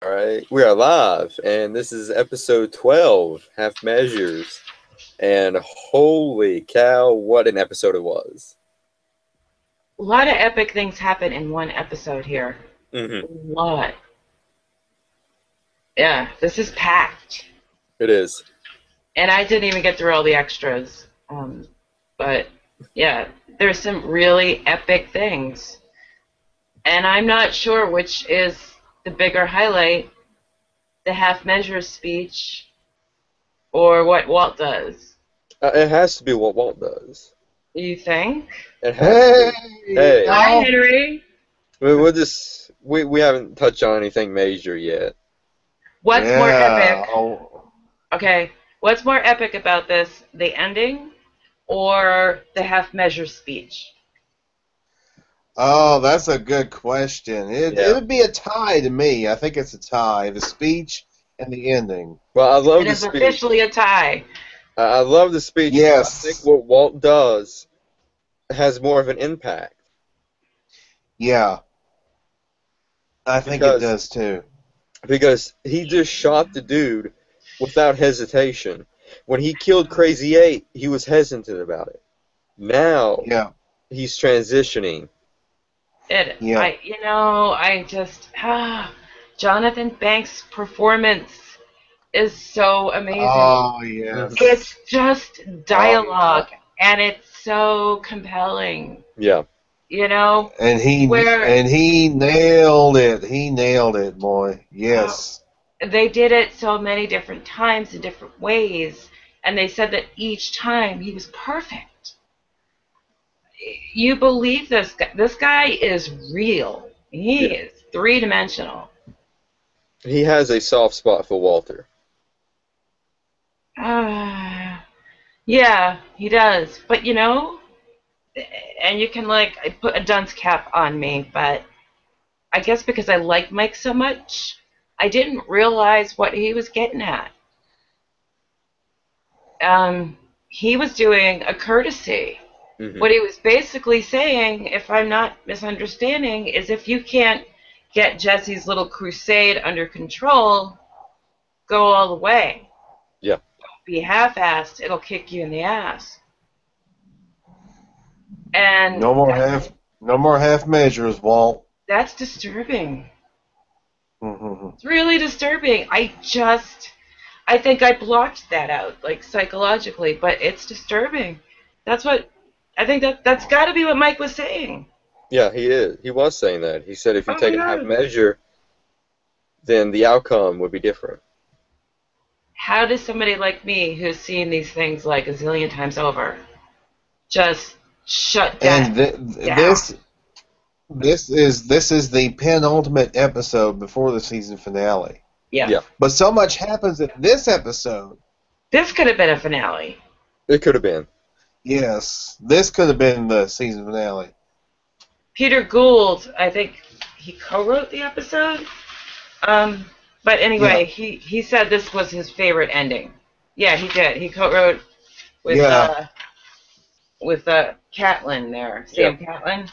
All right, we are live, and this is episode 12, Half Measures. And holy cow, what an episode it was. A lot of epic things happen in one episode here. Mm-hmm. A lot. Yeah, this is packed. It is. And I didn't even get through all the extras. But, yeah, there's some really epic things. And I'm not sure which is the bigger highlight, the half measure speech or what Walt does. It has to be what Walt does. You think? It has to be. Hey. Hi, Henry. We haven't touched on anything major yet. What's more epic? Okay, what's more epic about this, the ending or the half measure speech? Oh, that's a good question. It would be a tie to me. I think it's a tie, the speech and the ending. Well, I love the speech. speech. It is officially a tie. I love the speech. Yes. I think what Walt does has more of an impact. Yeah. I think it does too. Because he just shot the dude without hesitation. When he killed Crazy 8, he was hesitant about it. Now, he's transitioning. Jonathan Banks' performance is so amazing. Oh, yeah. It's just dialogue, and it's so compelling. Yeah. You know? And he nailed it. He nailed it, boy. Yes. They did it so many different times in different ways, and they said that each time he was perfect. You believe this guy. This guy is real. He is three-dimensional. He has a soft spot for Walter. Yeah, he does. But, you know, and you can, put a dunce cap on me, but I guess because I like Mike so much, I didn't realize what he was getting at. He was doing a courtesy. Mm-hmm. What he was basically saying, if I'm not misunderstanding, is if you can't get Jesse's little crusade under control, go all the way. Yeah. Don't be half-assed. It'll kick you in the ass. And no more half measures, Walt. That's disturbing. Mm-hmm. It's really disturbing. I think I blocked that out, psychologically, but it's disturbing. I think that's got to be what Mike was saying. Yeah, he is. He was saying that. He said if you take a half measure, then the outcome would be different. How does somebody like me, who's seen these things a zillion times over, just shut down? And this is the penultimate episode before the season finale. Yeah. But so much happens in this episode. This could have been a finale. It could have been. Yes, this could have been the season finale. Peter Gould, I think he co-wrote the episode. But anyway, he said this was his favorite ending. Yeah, he did. He co-wrote with Catlin there. Sam Catlin.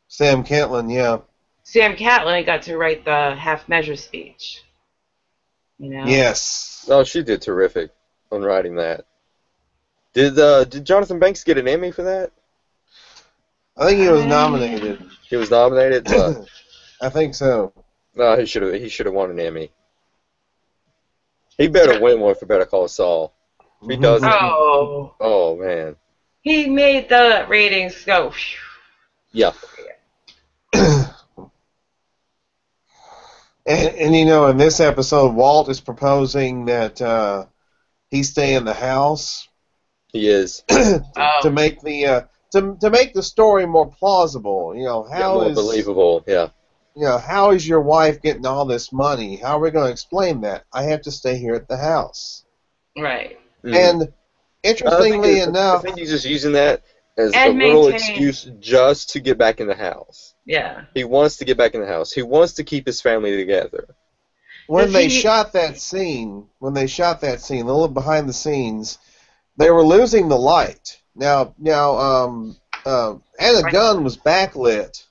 Sam Catlin, yeah. Sam Catlin got to write the half measure speech. You know? Yes. Oh, she did terrific on writing that. Did Jonathan Banks get an Emmy for that? I think he was nominated. He was nominated? I think so. No, he should have won an Emmy. He better win one for Better Call Saul. If he doesn't. Oh, man. He made the ratings go. Phew. Yeah. And you know, in this episode, Walt is proposing that he stay in the house. He is. to make the to make the story more plausible. You know, more believable. Yeah. You know, how is your wife getting all this money? How are we going to explain that? I have to stay here at the house. Right. Mm-hmm. And interestingly enough, I think he's just using that as a little excuse just to get back in the house. Yeah. He wants to get back in the house. He wants to keep his family together. When they shot that scene, a little behind the scenes, they were losing the light. Now, Anna Gunn was backlit.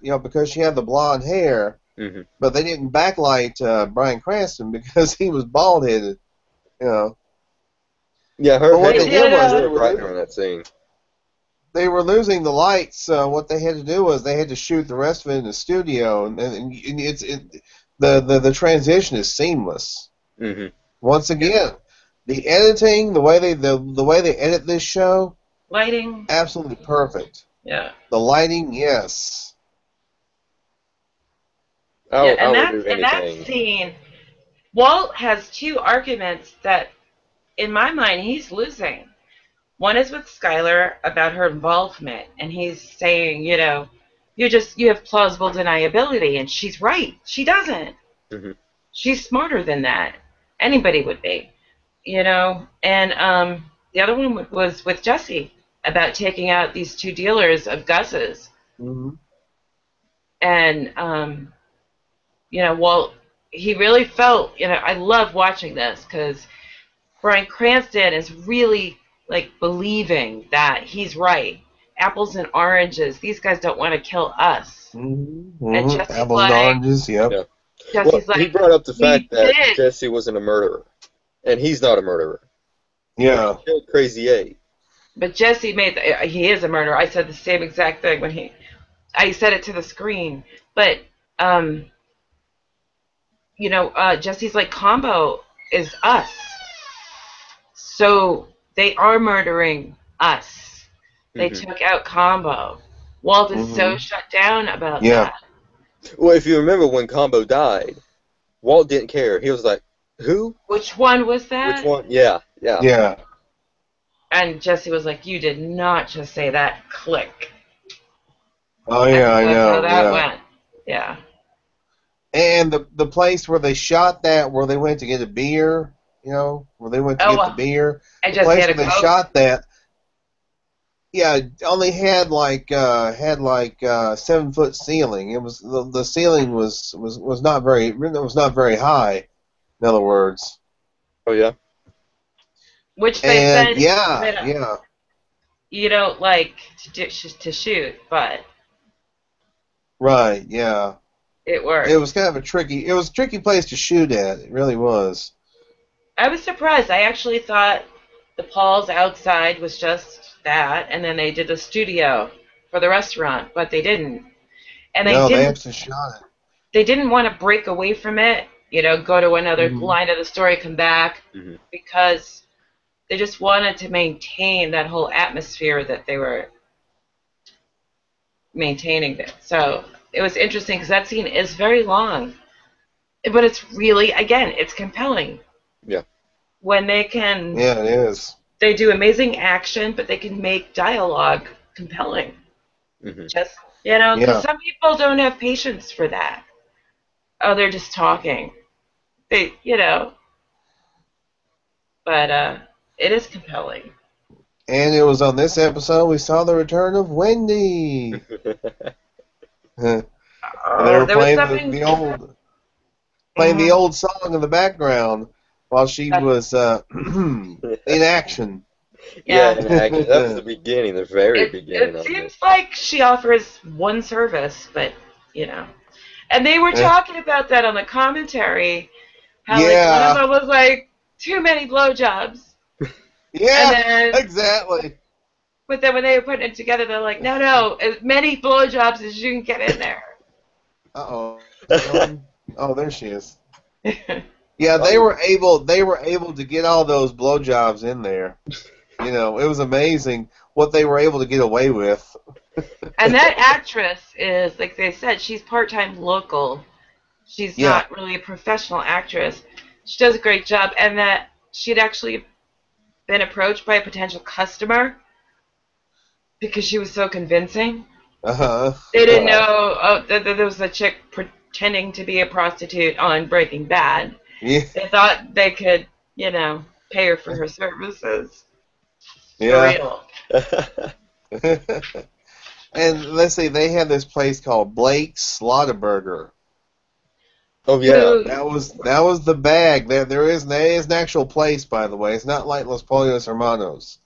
You know, because she had the blonde hair. Mm-hmm. But they didn't backlight Bryan Cranston because he was bald-headed, you know. Yeah, her But what hair they did was was brighter in that scene. They were losing the lights. What they had to do was they had to shoot the rest of it in the studio, and the transition is seamless. Mm-hmm. Once again, the editing, the way they edit this show, lighting, absolutely perfect. Yeah. The lighting, yes. And that scene, Walt has two arguments that, in my mind, he's losing. One is with Skylar about her involvement, and he's saying, you have plausible deniability, and she's right. She doesn't. Mm-hmm. She's smarter than that. Anybody would be, And the other one was with Jesse about taking out these two dealers of Gus's. Mm-hmm. And, Walt, he really felt, I love watching this because Bryan Cranston is really believing that he's right. Apples and oranges. These guys don't want to kill us. Mm-hmm. And Jesse's apples and oranges. Yep. Yeah. Jesse's he brought up the fact that Jesse wasn't a murderer, and he's not a murderer. Yeah. He killed Crazy 8. But Jesse he is a murderer. I said the same exact thing when I said it to the screen. But Jesse's combo is us. So they are murdering us. They took out Combo. Walt is so shut down about that. Well, if you remember when Combo died, Walt didn't care. He was like, who? Which one was that? Which one? Yeah. And Jesse was like, you did not just say that. Click. Oh, yeah, I know. How that went. Yeah. And the place where they shot that, where they went to get a beer, where they went to get the beer. I the just place had where they shot that, only had 7-foot ceiling. It was the ceiling was not very high. In other words. Oh yeah. Which they said. Yeah. You don't like to shoot, but. Right. Yeah. It worked. It was kind of a tricky place to shoot at. It really was. I was surprised. I actually thought the Paul's outside was just that, and then they did the studio for the restaurant, but they didn't. And they actually shot it. They didn't want to break away from it, go to another line of the story, come back, because they just wanted to maintain that whole atmosphere that they were maintaining there. So it was interesting because that scene is very long, but it's really, again, it's compelling. Yeah. When they can. Yeah, it is. They do amazing action, but they can make dialogue compelling. Just, because some people don't have patience for that. Oh, they're just talking. But it is compelling. And it was on this episode we saw the return of Wendy. And they were playing the old song in the background while she was in action. Yeah, in action. That was the beginning, the very beginning. It seems like she offers one service, but and they were talking about that on the commentary. How one of them was like too many blowjobs. Yeah, exactly. But then when they were putting it together, they're like, no, as many blowjobs as you can get in there. Uh-oh. Oh, there she is. Yeah, they were able to get all those blowjobs in there. It was amazing what they were able to get away with. And that actress is, like they said, she's part-time local. She's not really a professional actress. She does a great job, and that she'd actually been approached by a potential customer because she was so convincing. They didn't know that there was a chick pretending to be a prostitute on Breaking Bad. Yeah. They thought they could, pay her for her services. Yeah. And let's see, they had this place called Blake's Slaughterburger. Oh yeah. That was the bag. There is an actual place, by the way. It's not like Los Pollos Hermanos.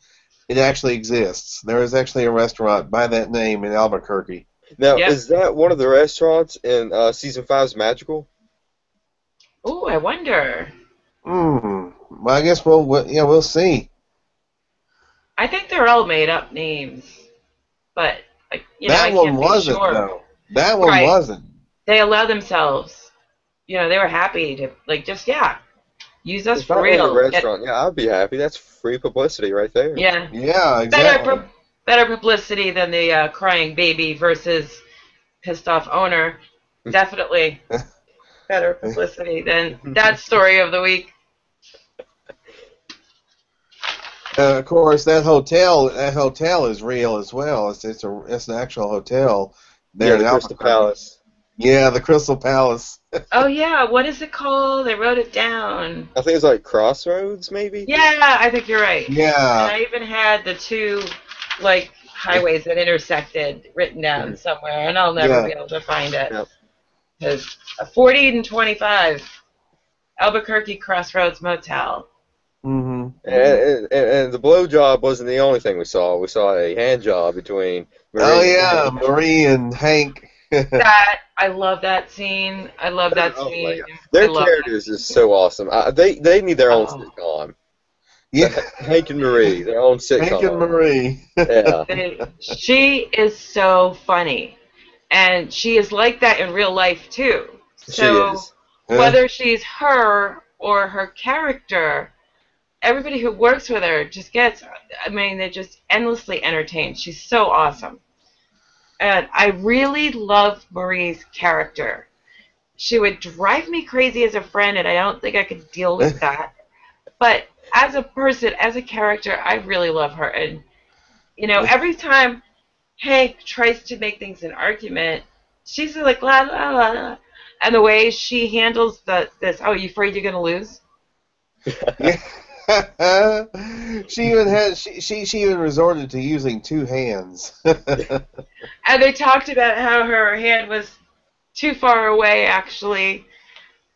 It actually exists. There is actually a restaurant by that name in Albuquerque. Now, Yep. is that one of the restaurants in season 5's Magical? Ooh, I wonder. Well, I guess we'll see. I think they're all made up names, but That I one can't be wasn't sure. though. That one Right. wasn't. They allow themselves. They were happy to use us It's for not really a real. restaurant. Yeah, I'd be happy. That's free publicity right there. Yeah. Yeah, exactly. Better publicity than the crying baby versus pissed off owner. Definitely better publicity than that story of the week. Of course, that hotel is real as well. It's an actual hotel there Yeah, in the Crystal Albuquerque. Palace. Yeah, the Crystal Palace. Oh yeah, what is it called? I wrote it down. I think it's like Crossroads, maybe? Yeah, I think you're right. And Yeah. I even had the two highways that intersected written down somewhere, and I'll never be able to find it. Yep. Because 40 and 25, Albuquerque Crossroads Motel. Mm-hmm. And the blowjob wasn't the only thing we saw. We saw a hand job between Marie and Hank. Marie and Hank. I love that scene. I love that scene. Their characters is so awesome. They need their own sitcom. Yeah. Hank and Marie, their own sitcom. Hank and Marie. Yeah. She is so funny. And she is like that in real life, too. So she is. Whether she's her or her character, everybody who works with her just they're just endlessly entertained. She's so awesome. And I really love Marie's character. She would drive me crazy as a friend, and I don't think I could deal with that. But as a person, as a character, I really love her. And, every time Hank tries to make things an argument, she's like, la, la, la, la. And the way she handles this, oh, you afraid you're going to lose? She even resorted to using two hands. And they talked about how her hand was too far away, actually,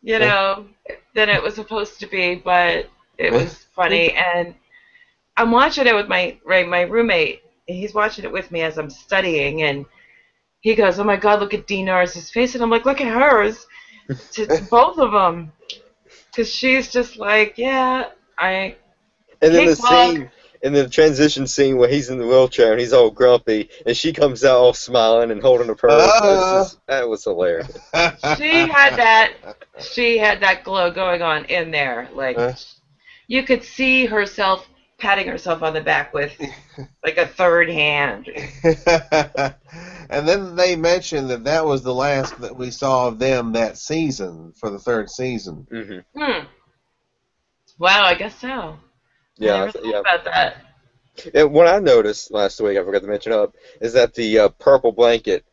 than it was supposed to be, but it was funny. And I'm watching it with my roommate, and he's watching it with me as I'm studying, and he goes, oh my God, look at Dean Norris's face. And I'm like, look at hers. To both of them. Because she's just like, yeah, And then the scene, in the transition scene where he's in the wheelchair and he's all grumpy, and she comes out all smiling and holding a purse. That was hilarious. She had that glow going on in there. You could see herself patting herself on the back with a third hand. And then they mentioned that was the last that we saw of them that season, for the third season. Mm-hmm. Wow, I guess so. Yeah, I never thought about that. And what I noticed last week, I forgot to mention is that the purple blanket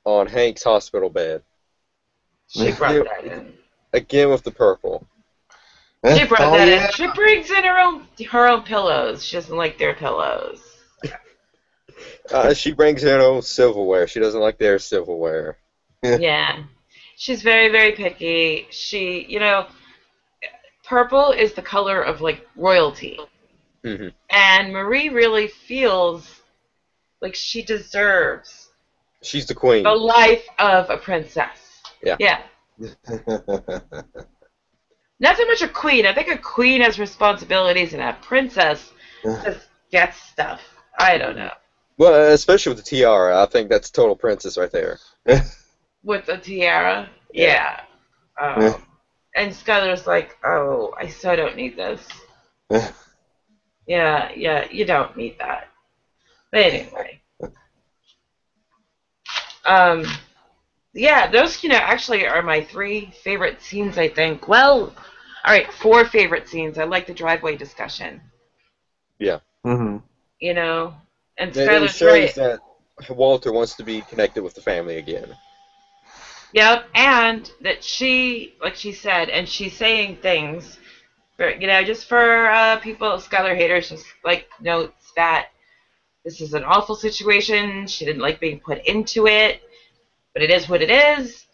on Hank's hospital bed. She brought that in. Again with the purple. She brought that in. She brings in her own pillows. She doesn't like their pillows. She brings in her own silverware. She doesn't like their silverware. Yeah. She's very, very picky. She, purple is the color of, royalty. Mm-hmm. And Marie really feels like she deserves... She's the queen. The life of a princess. Yeah. Not so much a queen. I think a queen has responsibilities, and a princess just gets stuff. I don't know. Well, especially with the tiara. I think that's total princess right there. With the tiara? Yeah. And Skylar's like, oh, I so don't need this. Yeah, you don't need that. But anyway. Yeah, those, actually are my 3 favorite scenes, I think. Well, all right, 4 favorite scenes. I like the driveway discussion. Yeah. Mm-hmm. And Skylar's right. That Walter wants to be connected with the family again. Yep, and that she, like she said, and she's saying things, just for people, Skylar haters, just notes that this is an awful situation. She didn't like being put into it. But it is what it is.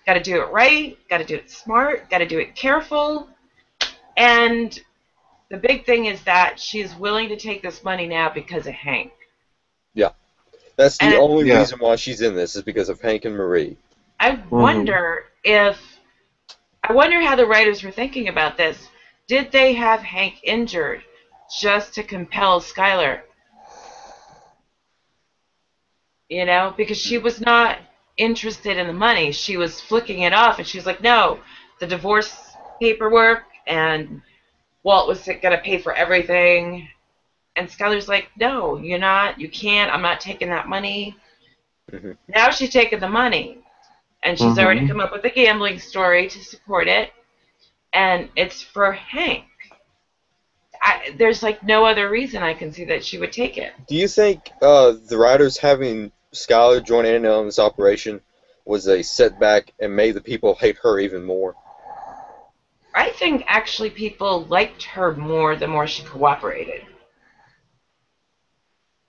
Got to do it right. Got to do it smart. Got to do it careful. And the big thing is that she's willing to take this money now because of Hank. Yeah. That's the only reason why she's in this, is because of Hank and Marie. I wonder how the writers were thinking about this. Did they have Hank injured just to compel Skylar? You know, because she was not interested in the money. She was flicking it off, and she was like, no, the divorce paperwork, and Walt was going to pay for everything. And Skylar's like, no, you're not. You can't. I'm not taking that money. Mm-hmm. Now she's taking the money. And she's already come up with a gambling story to support it. And it's for Hank. There's like no other reason I can see that she would take it. Do you think the writers having Skylar join in on this operation was a setback and made the people hate her even more? I think actually people liked her more the more she cooperated.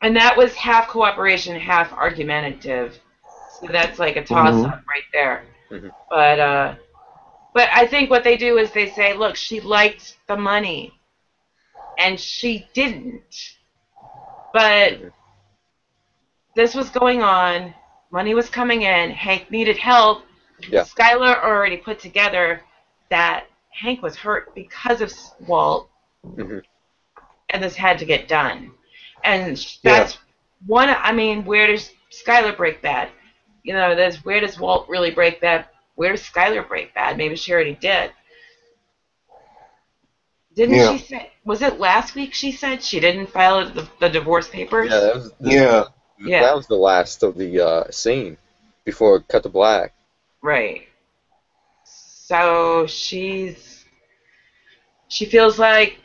And that was half cooperation, half argumentative. So that's like a toss-up right there. Mm-hmm. But I think what they do is they say, look, she liked the money. And she didn't. But this was going on. Money was coming in. Hank needed help. Yeah. Skylar already put together that Hank was hurt because of Walt. Mm-hmm. And this had to get done. And that's one, I mean, where does Skylar break bad? You know, where does Walt really break bad? Where does Skylar break bad? Maybe she already did. Didn't she say, was it last week she said she didn't file the divorce papers? Yeah, that was the last of the scene before it cut to black. Right. So she feels like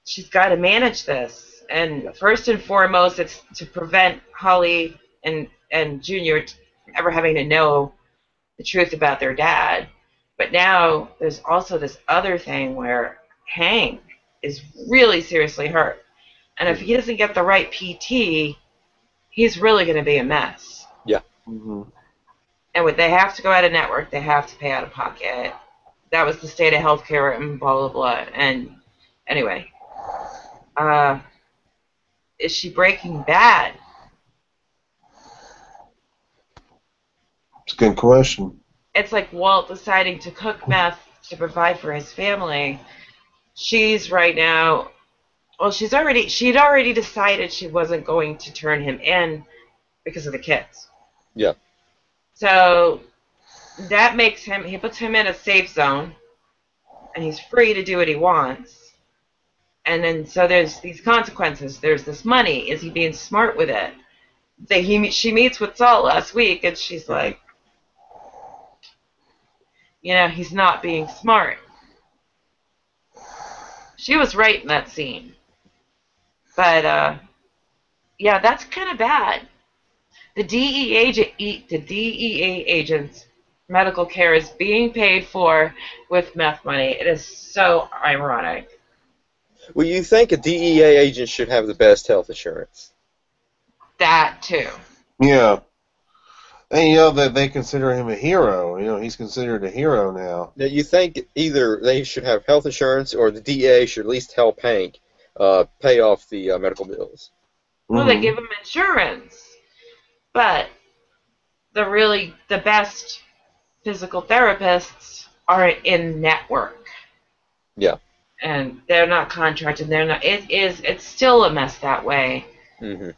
she's got to manage this. And first and foremost, it's to prevent Holly and Junior ever having to know the truth about their dad. But now there's also this other thing where Hank is really seriously hurt. And if he doesn't get the right PT, he's really going to be a mess. Yeah. Mm-hmm. And they have to go out of network. They have to pay out of pocket. That was the state of healthcare and blah, blah, blah. And anyway, is she breaking bad? It's a good question. It's like Walt deciding to cook meth to provide for his family. She's right now, well, she'd already decided she wasn't going to turn him in because of the kids. Yeah. So that makes he puts him in a safe zone, and he's free to do what he wants. And then so there's these consequences. There's this money. Is he being smart with it? She meets with Salt last week, and she's like, you know, he's not being smart. She was right in that scene. But, yeah, that's kind of bad. The DEA agent's medical care is being paid for with meth money. It is so ironic. Well, you think a DEA agent should have the best health insurance? That, too. Yeah. And you know that they consider him a hero. You know, he's considered a hero now. Now, you think either they should have health insurance or the DEA should at least help Hank pay off the medical bills. Well, they give him insurance. But the best physical therapists are in network. Yeah. And they're not contracted. It's still a mess that way. Mm-hmm.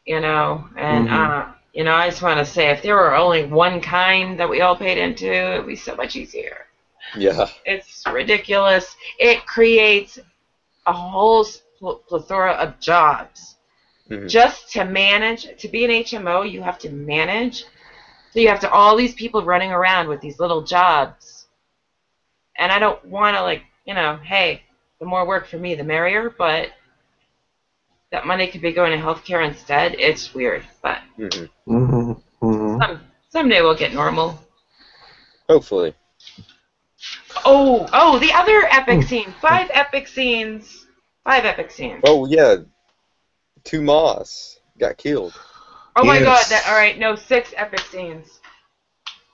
You know, and you know, I just want to say, if there were only one kind that we all paid into, it would be so much easier. Yeah. It's ridiculous. It creates a whole plethora of jobs. Mm-hmm. Just to manage, to be an HMO, you have to manage. So you have to all these people running around with these little jobs. And I don't want to, like, you know, hey, the more work for me, the merrier, but that money could be going to healthcare instead. It's weird, but someday we'll get normal. Hopefully. Oh, the other epic scene. 5 epic scenes. 5 epic scenes. Oh, yeah. Tomas got killed. Oh, my God. All right, no, 6 epic scenes.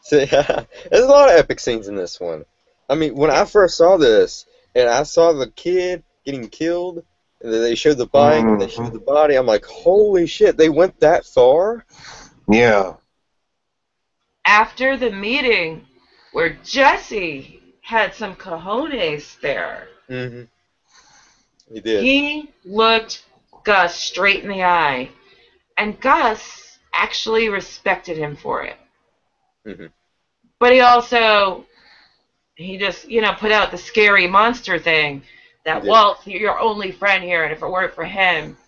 So, yeah, there's a lot of epic scenes in this one. I mean, when I first saw this, and I saw the kid getting killed, And then they showed the bike, and they showed the body. I'm like, holy shit, they went that far? Yeah. After the meeting, where Jesse had some cojones there, he did. He looked Gus straight in the eye, and Gus actually respected him for it. But he just put out the scary monster thing that Walt, you're your only friend here, and if it weren't for him,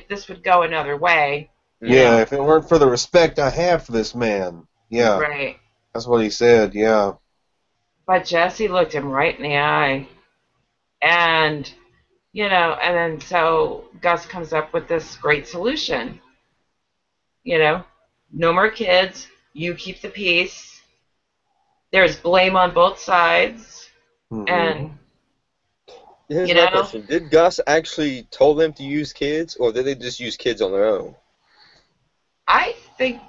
this would go another way. Yeah, if it weren't for the respect I have for this man. Yeah. Right. That's what he said, yeah. But Jesse looked him right in the eye. And, and then so Gus comes up with this great solution. No more kids. You keep the peace. There's blame on both sides. And, here's my question. Did Gus actually told them to use kids, or did they just use kids on their own? I think...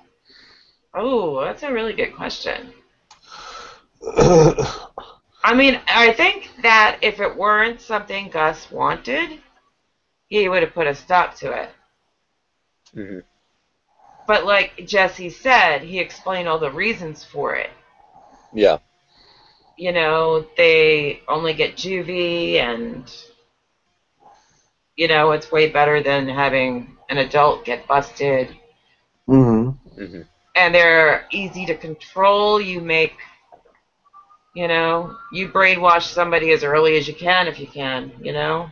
Oh, that's a really good question. I mean, I think that if it weren't something Gus wanted, he would have put a stop to it. But like Jesse said, he explained all the reasons for it. Yeah. They only get juvie, and, it's way better than having an adult get busted. And they're easy to control. You make... you brainwash somebody as early as you can if you can, Yeah.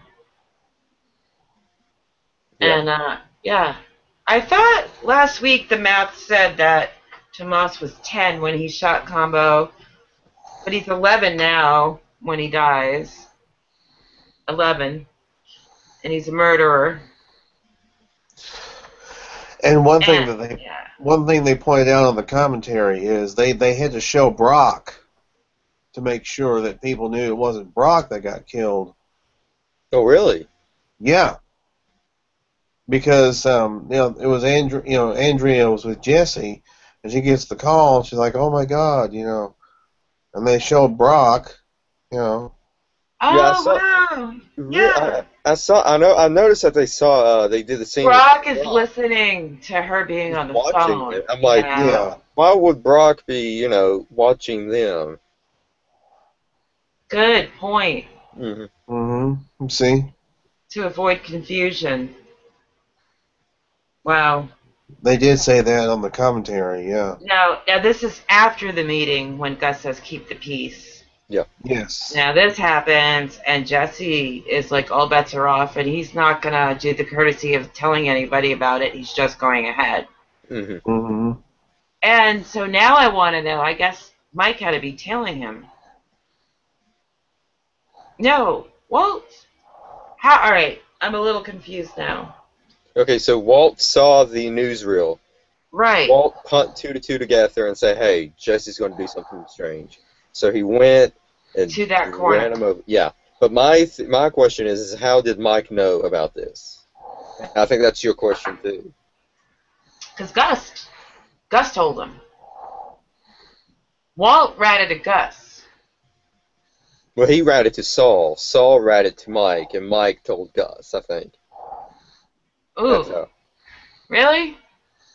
And, I thought last week the math said that Tomas was 10 when he shot Combo, but he's 11 now when he dies. 11. And he's a murderer. And one thing they pointed out on the commentary is they had to show Brock to make sure that people knew it wasn't Brock that got killed. Oh, really? Yeah. Because it was Andrea was with Jesse, and she gets the call, and she's like, "Oh my God," and they showed Brock, Oh, wow. Yeah. I noticed that they did the scene. Brock is listening to her being on the phone. It. I'm like, why would Brock be, watching them? Good point. See? To avoid confusion. Wow. They did say that on the commentary, yeah. Now this is after the meeting when Gus says keep the peace. Yeah. Yes. Now this happens, and Jesse is like, all bets are off, and he's not going to do the courtesy of telling anybody about it. He's just going ahead. And so now I want to know, I guess Mike had to be tailing him. No, Walt. All right, I'm a little confused now. Okay, so Walt saw the newsreel. Right. Walt put 2 to 2 together and said, "Hey, Jesse's going to do something strange." So he went and to that corner. Ran him over. Yeah, but my question is how did Mike know about this? I think that's your question too. Because Gus told him. Walt ratted at Gus. Well, he ratted to Saul. Saul ratted to Mike, and Mike told Gus, I think. Ooh. Really?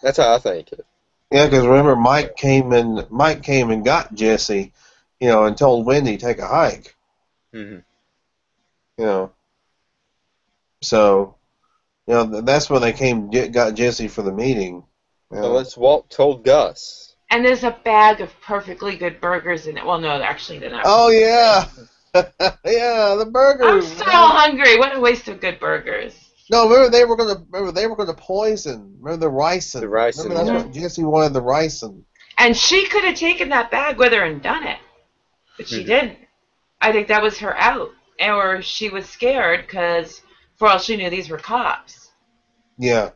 That's how I think it. Yeah, because remember, Mike came and got Jesse, and told Wendy take a hike. So, that's when they got Jesse for the meeting. Well, that's Walt told Gus. And there's a bag of perfectly good burgers in it. Well, no, actually they're not. Oh yeah, yeah, the burgers. I'm so hungry. What a waste of good burgers. No, remember they were gonna poison. Remember the ricin. The ricin. Remember that's what Jesse wanted, the ricin. And she could have taken that bag with her and done it, but she didn't. I think that was her out, or she was scared because, for all she knew, these were cops. Yeah.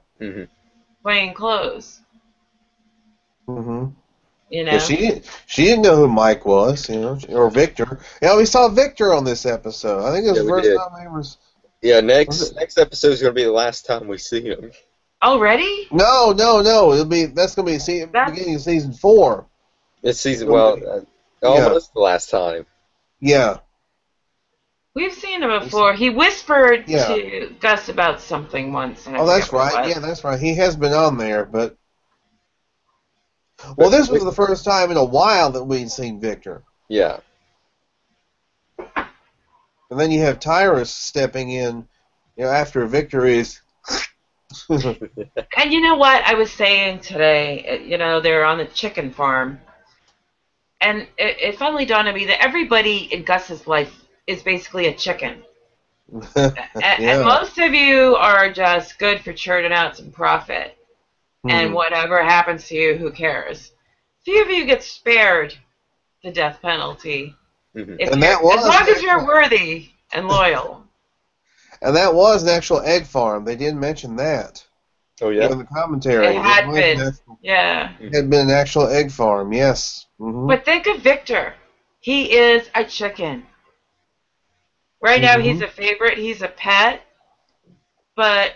Plain clothes. Yeah, she didn't know who Mike was, or Victor. Yeah, we saw Victor on this episode. I think it was the first time he was. Yeah, next episode is going to be the last time we see him. Already? No. That's going to be beginning of season 4. It's almost the last time. Yeah. We've seen him before. He whispered to Gus about something once. And that's right. Yeah, that's right. He has been on there, but... Well, this was the first time in a while that we'd seen Victor. Yeah. And then you have Tyrus stepping in, after Victor is... And you know what I was saying today? They're on the chicken farm. And it finally dawned on me that everybody in Gus's life is basically a chicken. And most of you are just good for churning out some profit. And whatever happens to you, who cares? Few of you get spared the death penalty. As long as you're worthy and loyal. And that was an actual egg farm. They did mention that. Oh, yeah? In the commentary. It had been. Yeah. It had been an actual egg farm, yes. But think of Victor. He is a chicken. Right now, he's a favorite. He's a pet. But,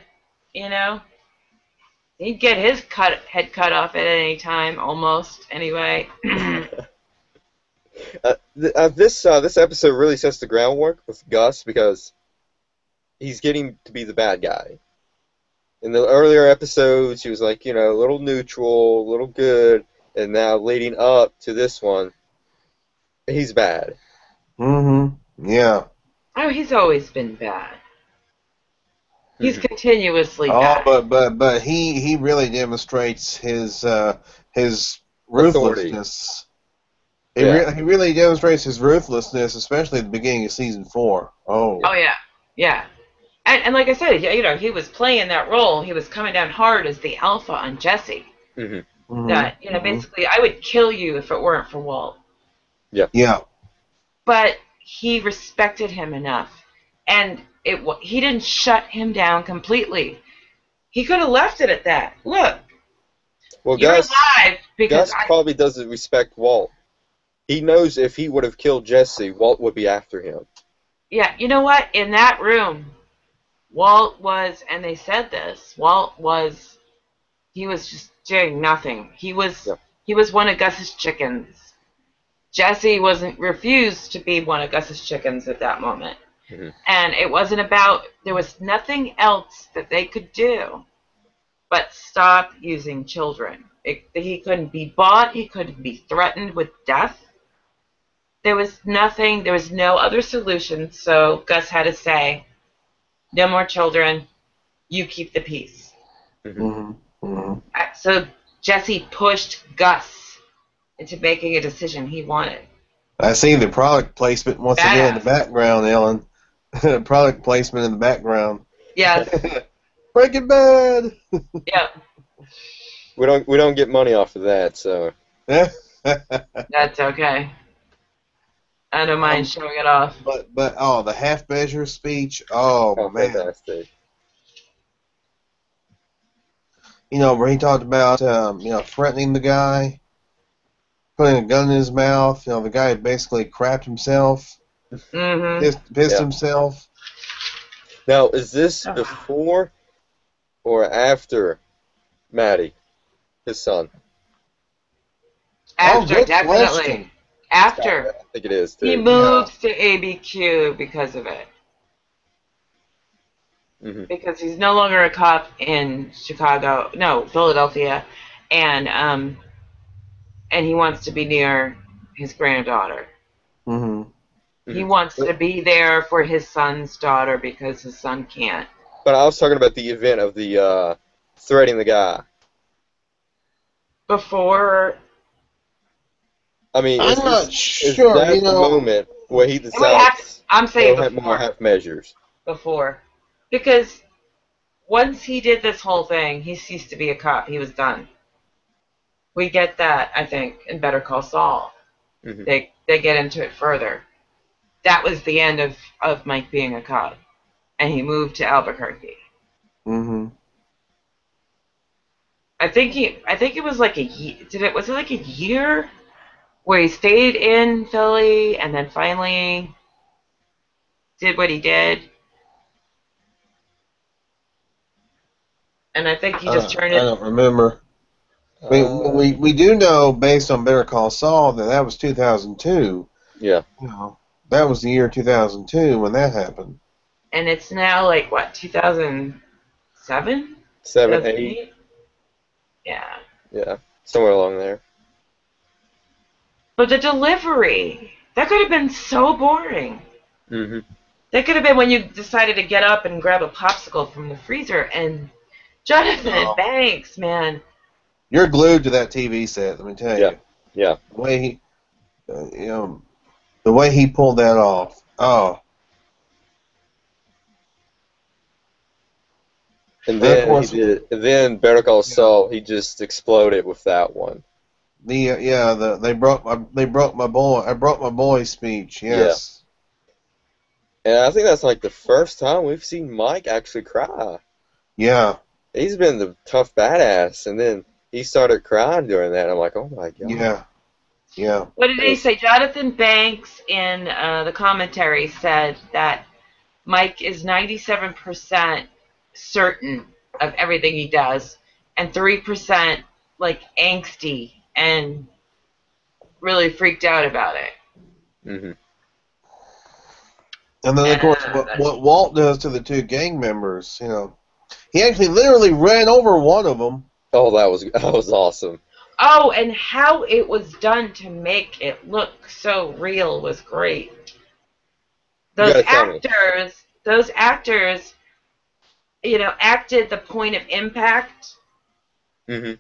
he'd get his head cut off at any time, almost, anyway. This episode really sets the groundwork with Gus because he's getting to be the bad guy. In the earlier episodes, he was like, a little neutral, a little good, and now leading up to this one, he's bad. Yeah. Oh, he's always been bad. He's continuously bad. But he really demonstrates his ruthlessness. He really demonstrates his ruthlessness, especially at the beginning of season 4. Oh yeah, yeah. And like I said, he was playing that role. He was coming down hard as the alpha on Jesse. That basically, I would kill you if it weren't for Walt. Yeah. Yeah. But he respected him enough, and he didn't shut him down completely. He could have left it at that. Look, you're alive because Gus probably doesn't respect Walt. He knows if he would have killed Jesse, Walt would be after him. Yeah, you know what? In that room, Walt was, and they said this, he was just doing nothing. He was one of Gus's chickens. Jesse refused to be one of Gus's chickens at that moment. And it wasn't there was nothing else that they could do but stop using children. He couldn't be bought, he couldn't be threatened with death. There was no other solution, so Gus had to say, no more children, you keep the peace. So Jesse pushed Gus into making a decision he wanted. I see the product placement once again in the background, Ellen. Product placement in the background. Yes. Breaking Bad. Yeah. We don't get money off of that, so. That's okay. I don't mind showing it off. But the half measure speech. Oh man. Fantastic. Where he talked about threatening the guy, putting a gun in his mouth. The guy basically crapped himself. Pissed himself. Now, is this before or after Maddie, his son? After, definitely. Question. After. I think it is, too. He moved to ABQ because of it. Because he's no longer a cop in Philadelphia, and he wants to be near his granddaughter. He wants to be there for his son's daughter because his son can't. But I was talking about the event of the threatening the guy. Before. I mean, I'm not sure. Is that the moment where he decides I'm saying have more half measures? Before. Because once he did this whole thing, he ceased to be a cop. He was done. We get that, I think, in Better Call Saul. They get into it further. That was the end of Mike being a cop. And he moved to Albuquerque. I think it was like a year. Was it like a year where he stayed in Philly and then finally did what he did? And I think he just turned it. I don't remember. We do know, based on Better Call Saul, that was 2002. Yeah. That was the year 2002 when that happened. And it's now like what, 2007? 7, 8. Yeah. Yeah, somewhere along there. But the delivery, that could have been so boring. Mm-hmm. That could have been when you decided to get up and grab a popsicle from the freezer. And Jonathan Banks, man. You're glued to that TV set, let me tell you. Yeah. The way he, the way he pulled that off. Oh. And then Better Call Saul, he just exploded with that one. They broke my boy. I broke my boy speech. Yes. Yeah. And I think that's like the first time we've seen Mike actually cry. Yeah. He's been the tough badass, and then he started crying during that. And I'm like, oh my god. Yeah. Yeah. What did he say? Jonathan Banks in the commentary said that Mike is 97% certain of everything he does, and 3% like angsty and really freaked out about it. Mm-hmm. And then, of course, what Walt does to the two gang members, he actually literally ran over one of them. Oh, that was awesome. Oh, and how it was done to make it look so real was great. Those actors, acted the point of impact. Mm-hmm.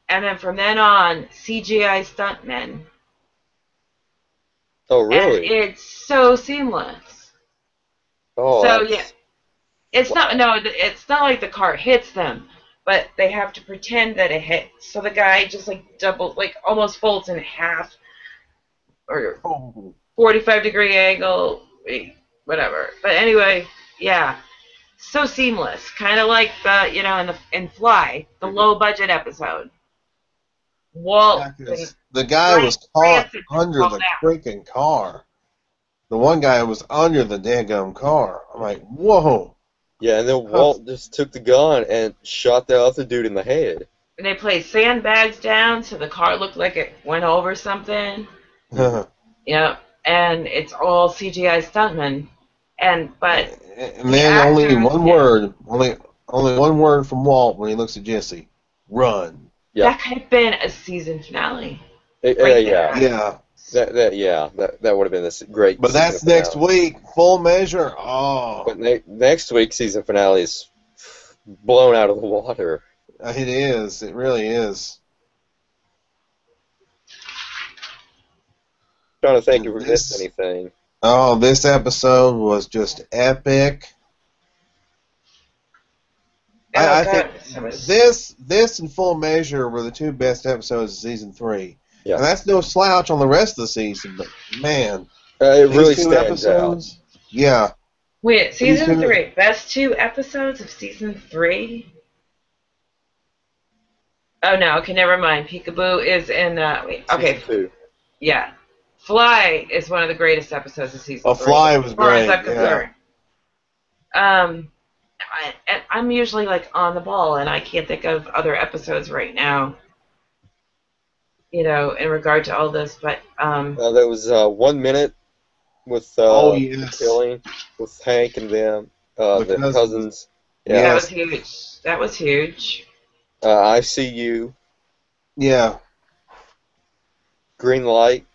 And then from then on, CGI stuntmen. Oh, really? And it's so seamless. Oh, so yeah, it's not like the car hits them, but they have to pretend that it hits. So the guy just almost folds in half, or 45-degree angle, whatever. But anyway, yeah, so seamless, kind of like in Fly, the low budget episode. Walt, the guy was caught under the freaking car. The one guy was under the daggum car. I'm like, whoa. Yeah, and then Walt just took the gun and shot the other dude in the head. And they placed sandbags down so the car looked like it went over something. Yep, and it's all CGI stuntmen. And then only one word from Walt when he looks at Jesse: run. Yeah. That could have been a season finale. Yeah. That would have been this great. But that's finale. Next week, full measure. Oh. But next week's season finale is blown out of the water. It is. It really is. I'm trying to think if we missed anything. Oh, this episode was just epic. I think this and Full Measure were the two best episodes of season 3. Yeah. And that's no slouch on the rest of the season, but man, it really stands out. Yeah. Wait, season 3, best 2 episodes of season 3? Oh no, okay, never mind. Peekaboo is in Season 2. Yeah. Fly is one of the greatest episodes of season 3. Fly was great. I'm usually on the ball, and I can't think of other episodes right now, in regard to all this. But there was 1 minute with killing with Hank and them, the cousins. Yeah, that was huge. That was huge. I See You. Yeah. Green Light.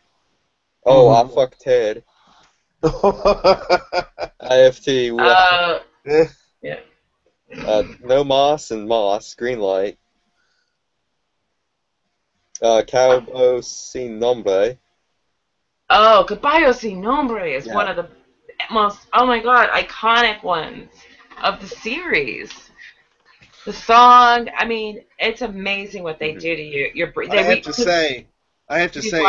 Oh, I Fucked Ted. IFT. Yeah. No Moss and Moss. Green Light. Cabo Sin Nombre. Oh, Caballo Sin Nombre is one of the most, oh my god, iconic ones of the series. The song, I mean, it's amazing what they do to you. I have to say,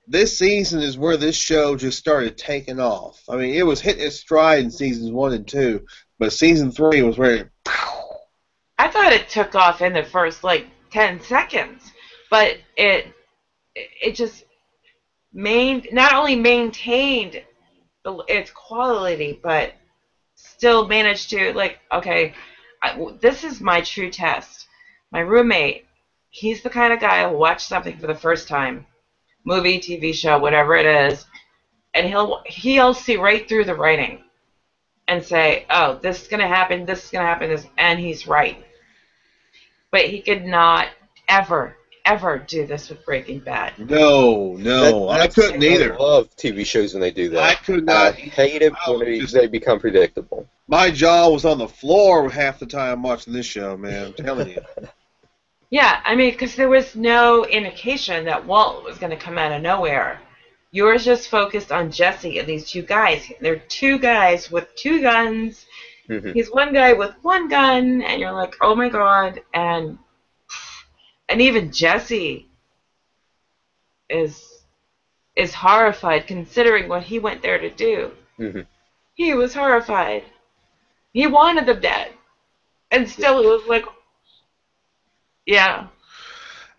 this season is where this show just started taking off. I mean, it was hitting its stride in seasons 1 and 2, but season 3 was where I thought it took off in the first 10 seconds, but it just not only maintained its quality, but still managed to okay, this is my true test. My roommate, he's the kind of guy who'll watch something for the first time, movie, TV show, whatever it is, and he'll see right through the writing and say, "Oh, this is gonna happen. This is gonna happen." And he's right. But he could not ever do this with Breaking Bad. No, I couldn't either. I love TV shows when they do that. I could not. I hate it when they become predictable. My jaw was on the floor half the time watching this show, man. I'm telling you. Yeah, I mean, because there was no indication that Walt was going to come out of nowhere. You were just focused on Jesse and these two guys. They're two guys with two guns. Mm-hmm. He's one guy with one gun, and you're like, oh my god. And even Jesse is horrified considering what he went there to do. Mm-hmm. He was horrified. He wanted them dead. And still it was like, yeah.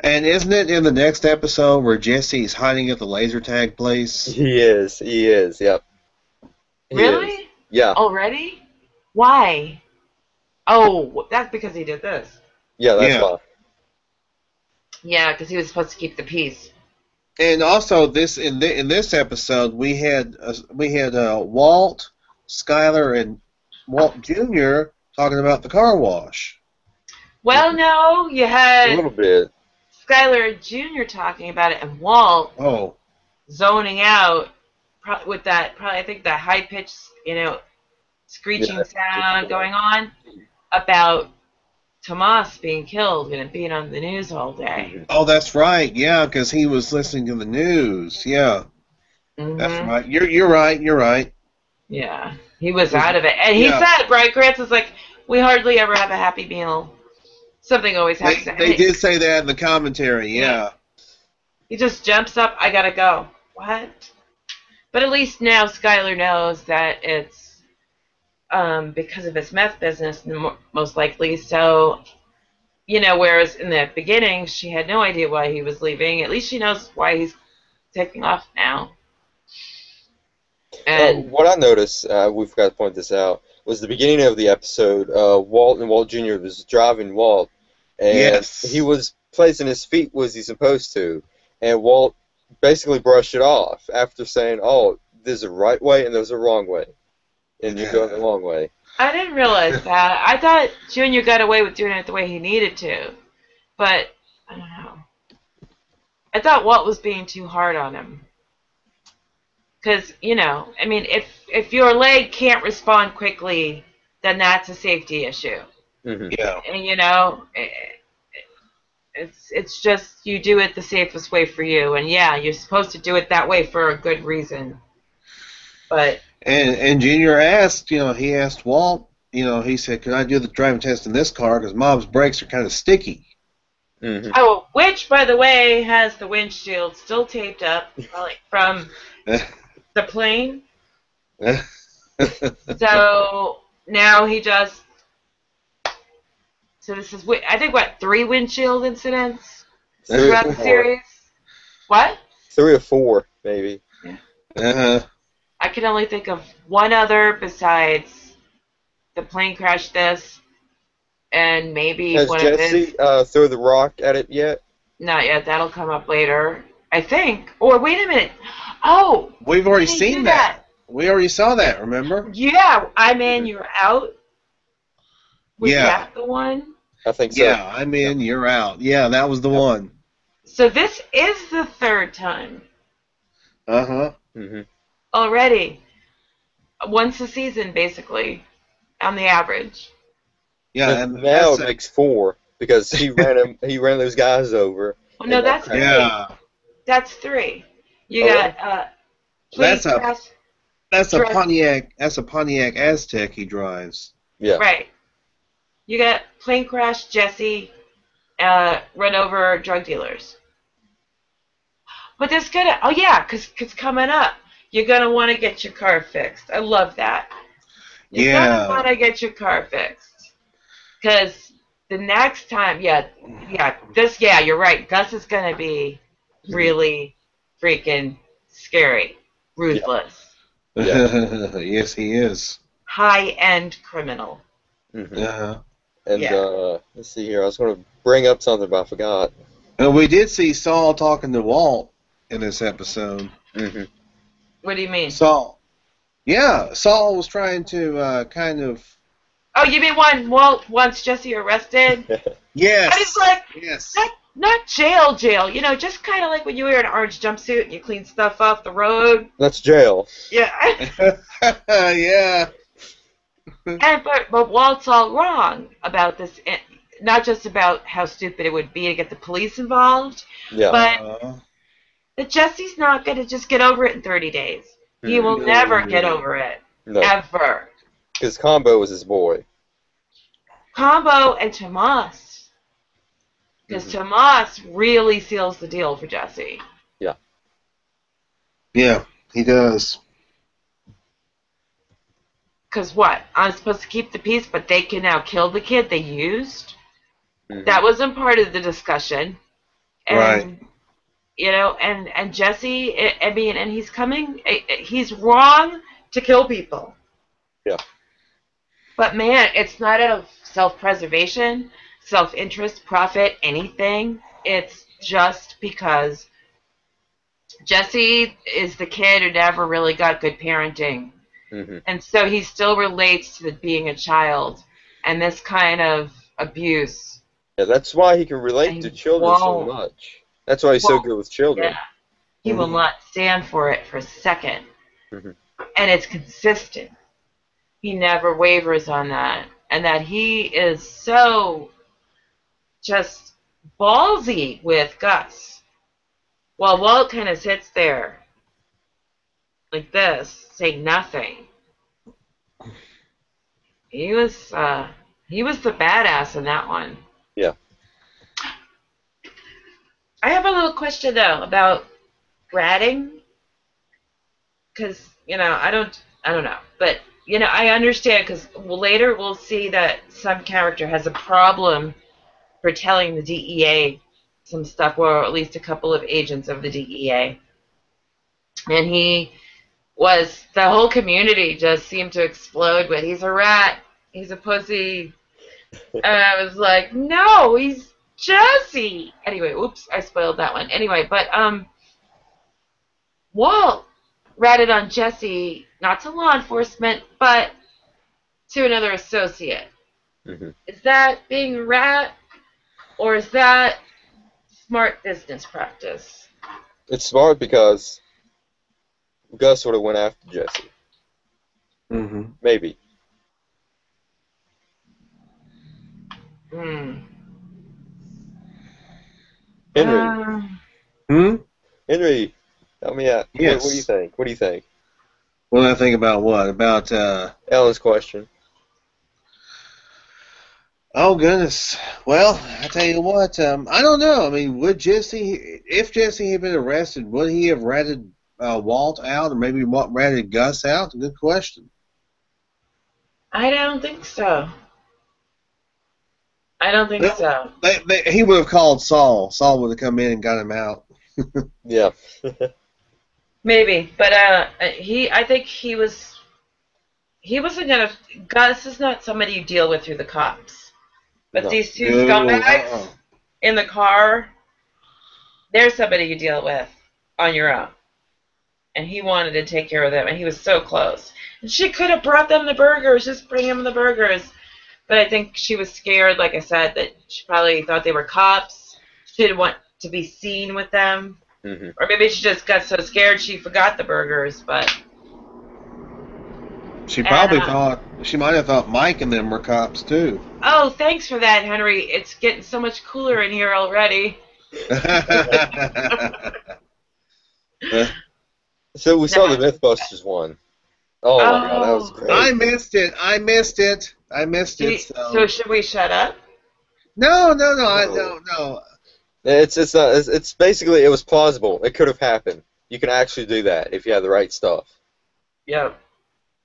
And isn't it in the next episode where Jesse's hiding at the laser tag place? He is, yep. Really? Is. Yeah. Already? Why? Oh, that's because he did this. Yeah, that's why. Yeah, because he was supposed to keep the peace. And also, in this episode, we had Walt, Skyler, and Walt Jr. talking about the car wash. Well, no, you had a little bit. Skyler Jr. talking about it, and Walt zoning out with that I think that high pitched screeching sound going on about Tomas being killed and it being on the news all day. Oh, that's right. Yeah, because he was listening to the news. Yeah, that's right. You're right. Yeah, he was out of it, and he said, Brian Krantz was like, "We hardly ever have a happy meal. Something always happens." They did say that in the commentary. Yeah. He just jumps up. I gotta go. What? But at least now Skyler knows that it's because of his meth business, most likely. So, whereas in the beginning she had no idea why he was leaving. At least she knows why he's taking off now. And what I noticed, we forgot to point this out, was the beginning of the episode. Walt and Walt Jr. was driving Walt, and he was placing his feet was he supposed to, and Walt basically brushed it off after saying, "Oh, there's a right way and there's a wrong way, and you're going the wrong way." I didn't realize that. I thought Junior got away with doing it the way he needed to, but I don't know. I thought Walt was being too hard on him. Because, I mean, if your leg can't respond quickly, then that's a safety issue. Mm-hmm. Yeah. And, it's just you do it the safest way for you. And, yeah, you're supposed to do it that way for a good reason. But... And Junior asked, he asked Walt, he said, "Can I do the driving test in this car? Because Mom's brakes are kind of sticky." Mm-hmm. Oh, which, by the way, has the windshield still taped up from... the plane. So now he just. So this is I think 3 windshield incidents throughout the series. What? 3 or 4 maybe. Yeah. I can only think of one other besides the plane crash. This and maybe has one Jesse of his. Throw the rock at it yet? Not yet. That'll come up later, I think. Or wait a minute. Oh, we've already seen that. We already saw that, remember? Yeah, I'm in, you're out. Was that the one? I think so. Yeah, I'm in, you're out. Yeah, that was the one. So this is the 3rd time. Uh-huh. Mm-hmm. Already. Once a season, basically, on the average. Yeah, and now it makes 4 because he ran those guys over. Oh, no, that's 3. Yeah. That's 3. You got that's a Pontiac Aztec he drives. Yeah. Right. You got plane crash, Jesse, run over drug dealers. But there's because coming up, you're gonna want to get your car fixed. I love that. You're gonna want to get your car fixed because the next time, you're right. Gus is gonna be really freaking scary, ruthless. Yeah. Yes, he is. High-end criminal. Mm-hmm. Uh-huh. And let's see here. I was going to bring up something, but I forgot. And we did see Saul talking to Walt in this episode. Mm-hmm. What do you mean? Saul. Yeah, Saul was trying to kind of. Oh, you mean when Walt wants Jesse arrested? Yes. And he's like, yes. not jail, just kind of like when you wear an orange jumpsuit and you clean stuff off the road. That's jail. Yeah. yeah. But Walt's all wrong about this, not just about how stupid it would be to get the police involved, Yeah. but that Jesse's not going to just get over it in 30 days. He will never get over it. No. Ever. Because Combo was his boy. Combo and Tomas. Because Tomas really seals the deal for Jesse. Yeah. Yeah, he does. Because what? I'm supposed to keep the peace, but they can now kill the kid they used? That wasn't part of the discussion. And, right. You know, and Jesse, I mean, and he's wrong to kill people. Yeah. But man, it's not out of self-preservation, self-interest, profit, anything. It's just because Jesse is the kid who never really got good parenting. And so he still relates to being a child and this kind of abuse. Yeah, that's why he can relate to children so much. That's why he's so good with children. Yeah. He will not stand for it for a second. And it's consistent. He never wavers on that. And that he is so just ballsy with Gus. While Walt kind of sits there like this, saying nothing. He was the badass in that one. Yeah. I have a little question though about ratting, because I don't know, but I understand, because later we'll see that some character has a problem for telling the DEA some stuff, or at least a couple of agents of the DEA, and the whole community just seemed to explode with, he's a rat, he's a pussy, and I was like, no, he's Jesse. Anyway, oops, I spoiled that one. Anyway, but Walt ratted on Jesse, not to law enforcement, but to another associate. Is that being a rat, or is that smart business practice? It's smart because Gus would have went after Jesse. Maybe. Henry. Henry, help me out. Yes. What do you think? What do you think? What do I think about what? About Ellen's question. Oh goodness. Well, I tell you what. I don't know. I mean, if Jesse had been arrested, would he have ratted Walt out, or maybe Walt ratted Gus out? Good question. I don't think so. So. He would have called Saul. Saul would have come in and got him out. Yeah. Maybe, but I think he wasn't gonna. Gus is not somebody you deal with through the cops, but these two scumbags in the car, they're somebody you deal with on your own. And he wanted to take care of them, and he was so close. And she could have brought them the burgers, just bring them the burgers. But I think she was scared, like I said, that she probably thought they were cops. She didn't want to be seen with them. Or maybe she just got so scared she forgot the burgers, but... She probably she might have thought Mike and them were cops, too. Oh, thanks for that, Henry. It's getting so much cooler in here already. So we saw the Mythbusters one. Oh my God, that was great. I missed it. So should we shut up? No. It's basically, it was plausible. It could have happened. You can actually do that if you have the right stuff. Yep.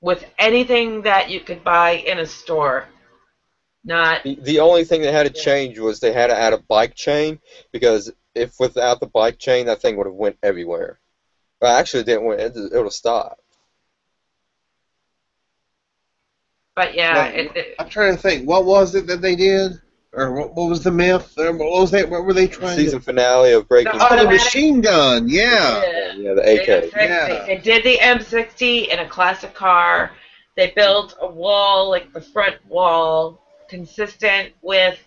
With anything that you could buy in a store. Not. The only thing they had to change was they had to add a bike chain, because if without the bike chain, that thing would have went everywhere. Well, actually, it didn't went. It would have stopped. But yeah, I'm trying to think. What was it that they did? or what was the myth? Or what was that? What were they trying Season to? finale of Breaking The Oh, the Bad. automatic. machine gun. Yeah. Yeah, the AK. M60. Yeah. They did the M60 in a classic car. They built a wall, like the front wall, consistent with,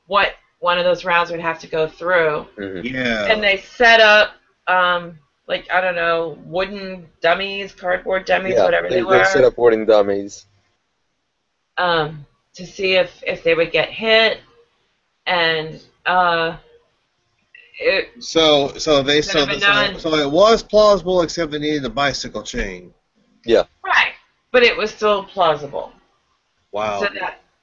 what one of those rounds would have to go through. Mm-hmm. And Yeah. they set up, I don't know, wooden dummies, cardboard dummies, Yeah, whatever they they set were, up wooden dummies. to see if they would get hit. And it So they could have been done. so it was plausible, except they needed a bicycle chain. Yeah. Right. But it was still plausible. So Wow.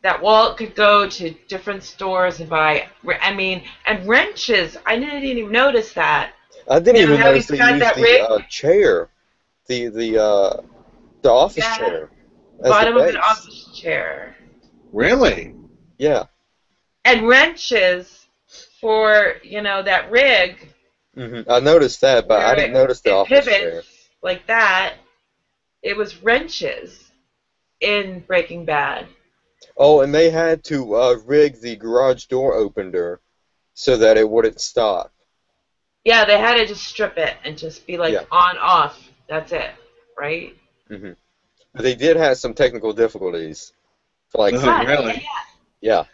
that Walt could go to different stores and buy, and wrenches. I didn't even notice that. I didn't You know even how notice he's they got used that the rig? chair, the office Yeah. chair as the Bottom of an base. office chair. Really? Yeah. And wrenches for, that rig Mm-hmm. I noticed that, but I where didn't notice the it office chair. pivots like that. It was wrenches in Breaking Bad. Oh, and they had to rig the garage door opener so that it wouldn't stop. Yeah, they had to just strip it and just be like Yeah. on, off. That's it, right? Mm-hmm. But they did have some technical difficulties. Like, Oh, really? yeah.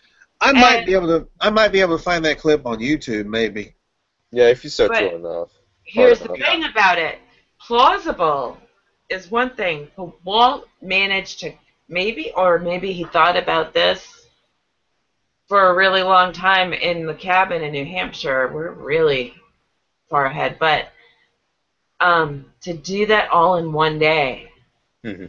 I might be able to find that clip on YouTube, maybe. Yeah, if you search But well enough. here's Hard the enough. thing about it. Plausible is one thing, but Walt managed to maybe he thought about this for a really long time in the cabin in New Hampshire. We're really far ahead, but to do that all in one day Mm-hmm.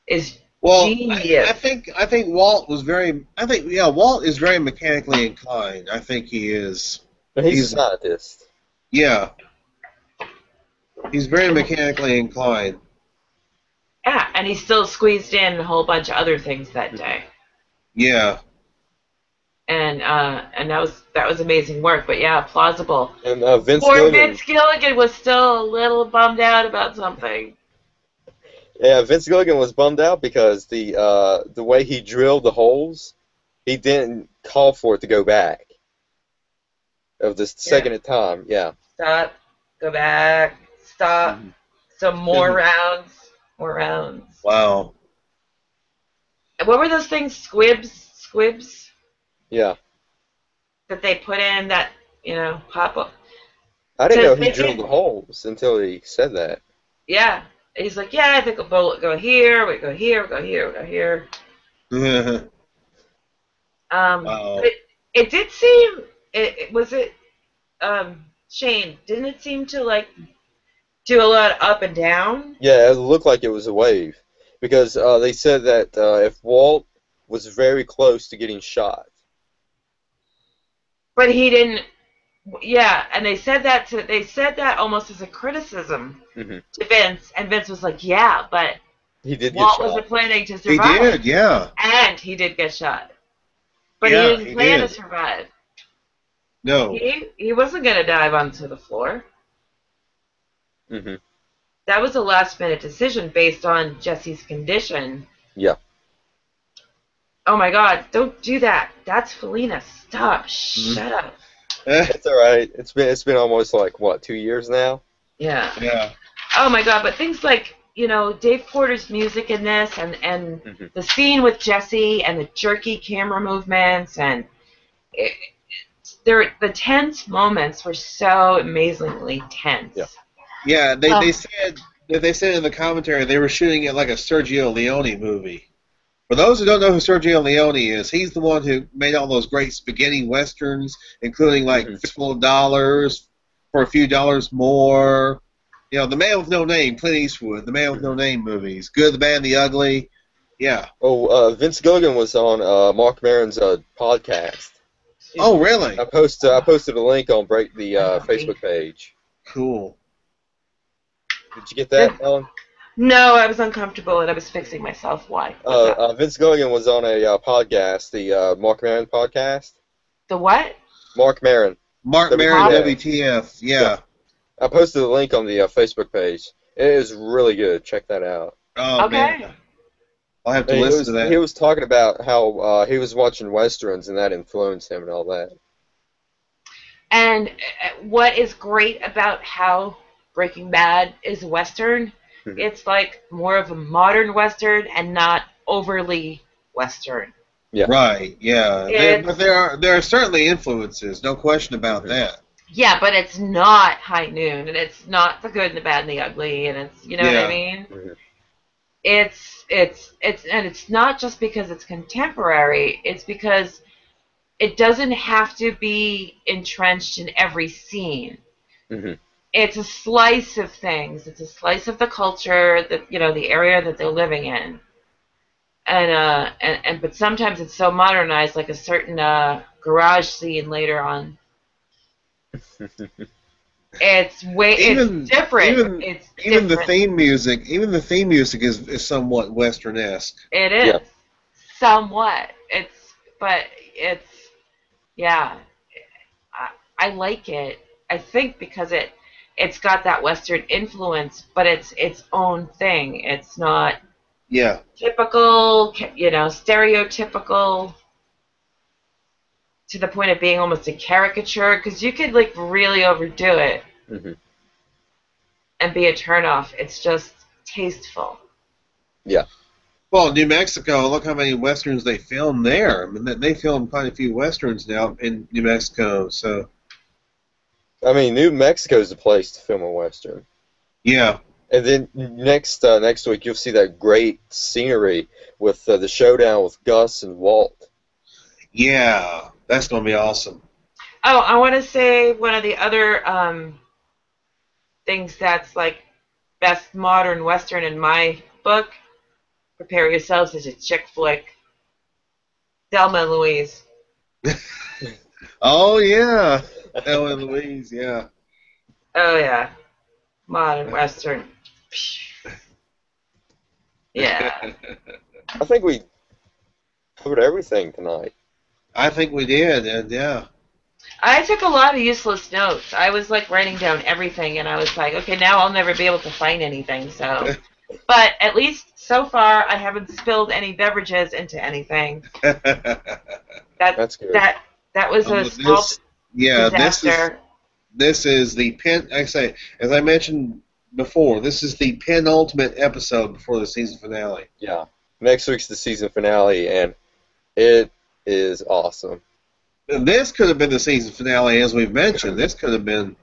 is Well, genius. I think Walt was very. Walt is very mechanically inclined. I think he is. But he's a scientist. Yeah. He's very mechanically inclined. Yeah, and he still squeezed in a whole bunch of other things that day. Yeah. And that was amazing work. But yeah, plausible. And Vince Poor Gilligan. Vince Gilligan was still a little bummed out about something. Yeah, Vince Gilligan was bummed out because the way he drilled the holes, he didn't call for it to go back. Of the second at time, yeah. Stop. Go back. Stop. Mm-hmm. Some more rounds. More rounds. Wow. What were those things? Squibs? Yeah. That they put in that, pop up. I didn't know They he drilled the holes until he said that. Yeah. He's like, yeah, I think a bullet go here, we go here, we go here, we go here. Wow. It did seem, Shane, didn't it seem to, do a lot of up and down? Yeah, it looked like it was a wave. Because they said that if Walt was very close to getting shot. But he didn't, yeah, and they said that almost as a criticism to Vince, and Vince was like, yeah, but he did Walt get shot. wasn't planning to survive. He did, yeah. And he did get shot. But Yeah, he didn't plan did. to survive. No. He wasn't going to dive onto the floor. Mm-hmm. That was a last-minute decision based on Jesse's condition. Yeah. Oh my God! Don't do that. That's Felina. Stop. Shut up. It's all right. It's been almost 2 years now. Yeah. Yeah. Oh my God! But things like Dave Porter's music in this, and the scene with Jesse, and the jerky camera movements, and the tense moments were so amazingly tense. Yeah. Yeah, they said in the commentary they were shooting it like a Sergio Leone movie. For those who don't know who Sergio Leone is, he's the one who made all those great spaghetti westerns, including Fistful of Dollars, For a Few Dollars More. The Man with No Name, Clint Eastwood, the Man with No Name movies, Good, the Bad, and the Ugly. Yeah. Oh, Vince Gilligan was on Mark Maron's podcast. Oh, really? I posted a link on the Facebook page. Cool. Did you get that, Ellen? No, I was uncomfortable and I was fixing myself. Why? Vince Gilligan was on a podcast, the Mark Maron podcast. The what? Mark Maron. Mark Maron, WTF. Yeah. I posted a link on the Facebook page. It is really good. Check that out. Oh, Okay. man. I'll have to And listen to he that. was talking about how he was watching westerns and that influenced him and all that. And what is great about how Breaking Bad is Western, Mhm. it's like more of a modern Western and not overly Western. Yeah. Right, yeah. But It's there are certainly influences, no question about Mhm. that. yeah, but it's not High Noon, and it's not the good and the bad and the ugly, and it's you know what I Yeah, mean. Mhm. It's and it's not just because it's contemporary. It's because it doesn't have to be entrenched in every scene. Mhm. It's a slice of things. It's a slice of the culture that the area that they're living in. And but sometimes it's so modernized, like a certain garage scene later on. It's even different. even It's even the different. theme music, is somewhat Western-esque. It Yeah. is somewhat. But it's yeah. I like it. I think because it's got that Western influence, but it's its own thing. It's not Yeah, typical, stereotypical to the point of being almost a caricature. Because you could like really overdo it Mhm. and be a turnoff. It's just tasteful. Yeah. well, New Mexico, look how many westerns they filmed there. I mean, they filmed quite a few westerns now in New Mexico. So I mean, New Mexico's the place to film a western. yeah, And then next week you'll see that great scenery with the showdown with Gus and Walt. yeah, that's gonna be awesome. Oh, I want to say one of the other things that's like best modern Western in my book. Prepare yourselves as a chick flick. Thelma and Louise. Oh yeah, Ellen Louise, yeah. Oh yeah, modern Western. Yeah. I think we covered everything tonight. I think we did, and yeah. I took a lot of useless notes. I was like writing down everything, and I was like, okay, now I'll never be able to find anything. So, but at least so far, I haven't spilled any beverages into anything. That That's good. that that was a small This, yeah, disaster. this is the pen. I say, as I mentioned before, this is the penultimate episode before the season finale. Yeah. Next week's the season finale, and it is awesome. And this could have been the season finale, as we've mentioned. This could have been.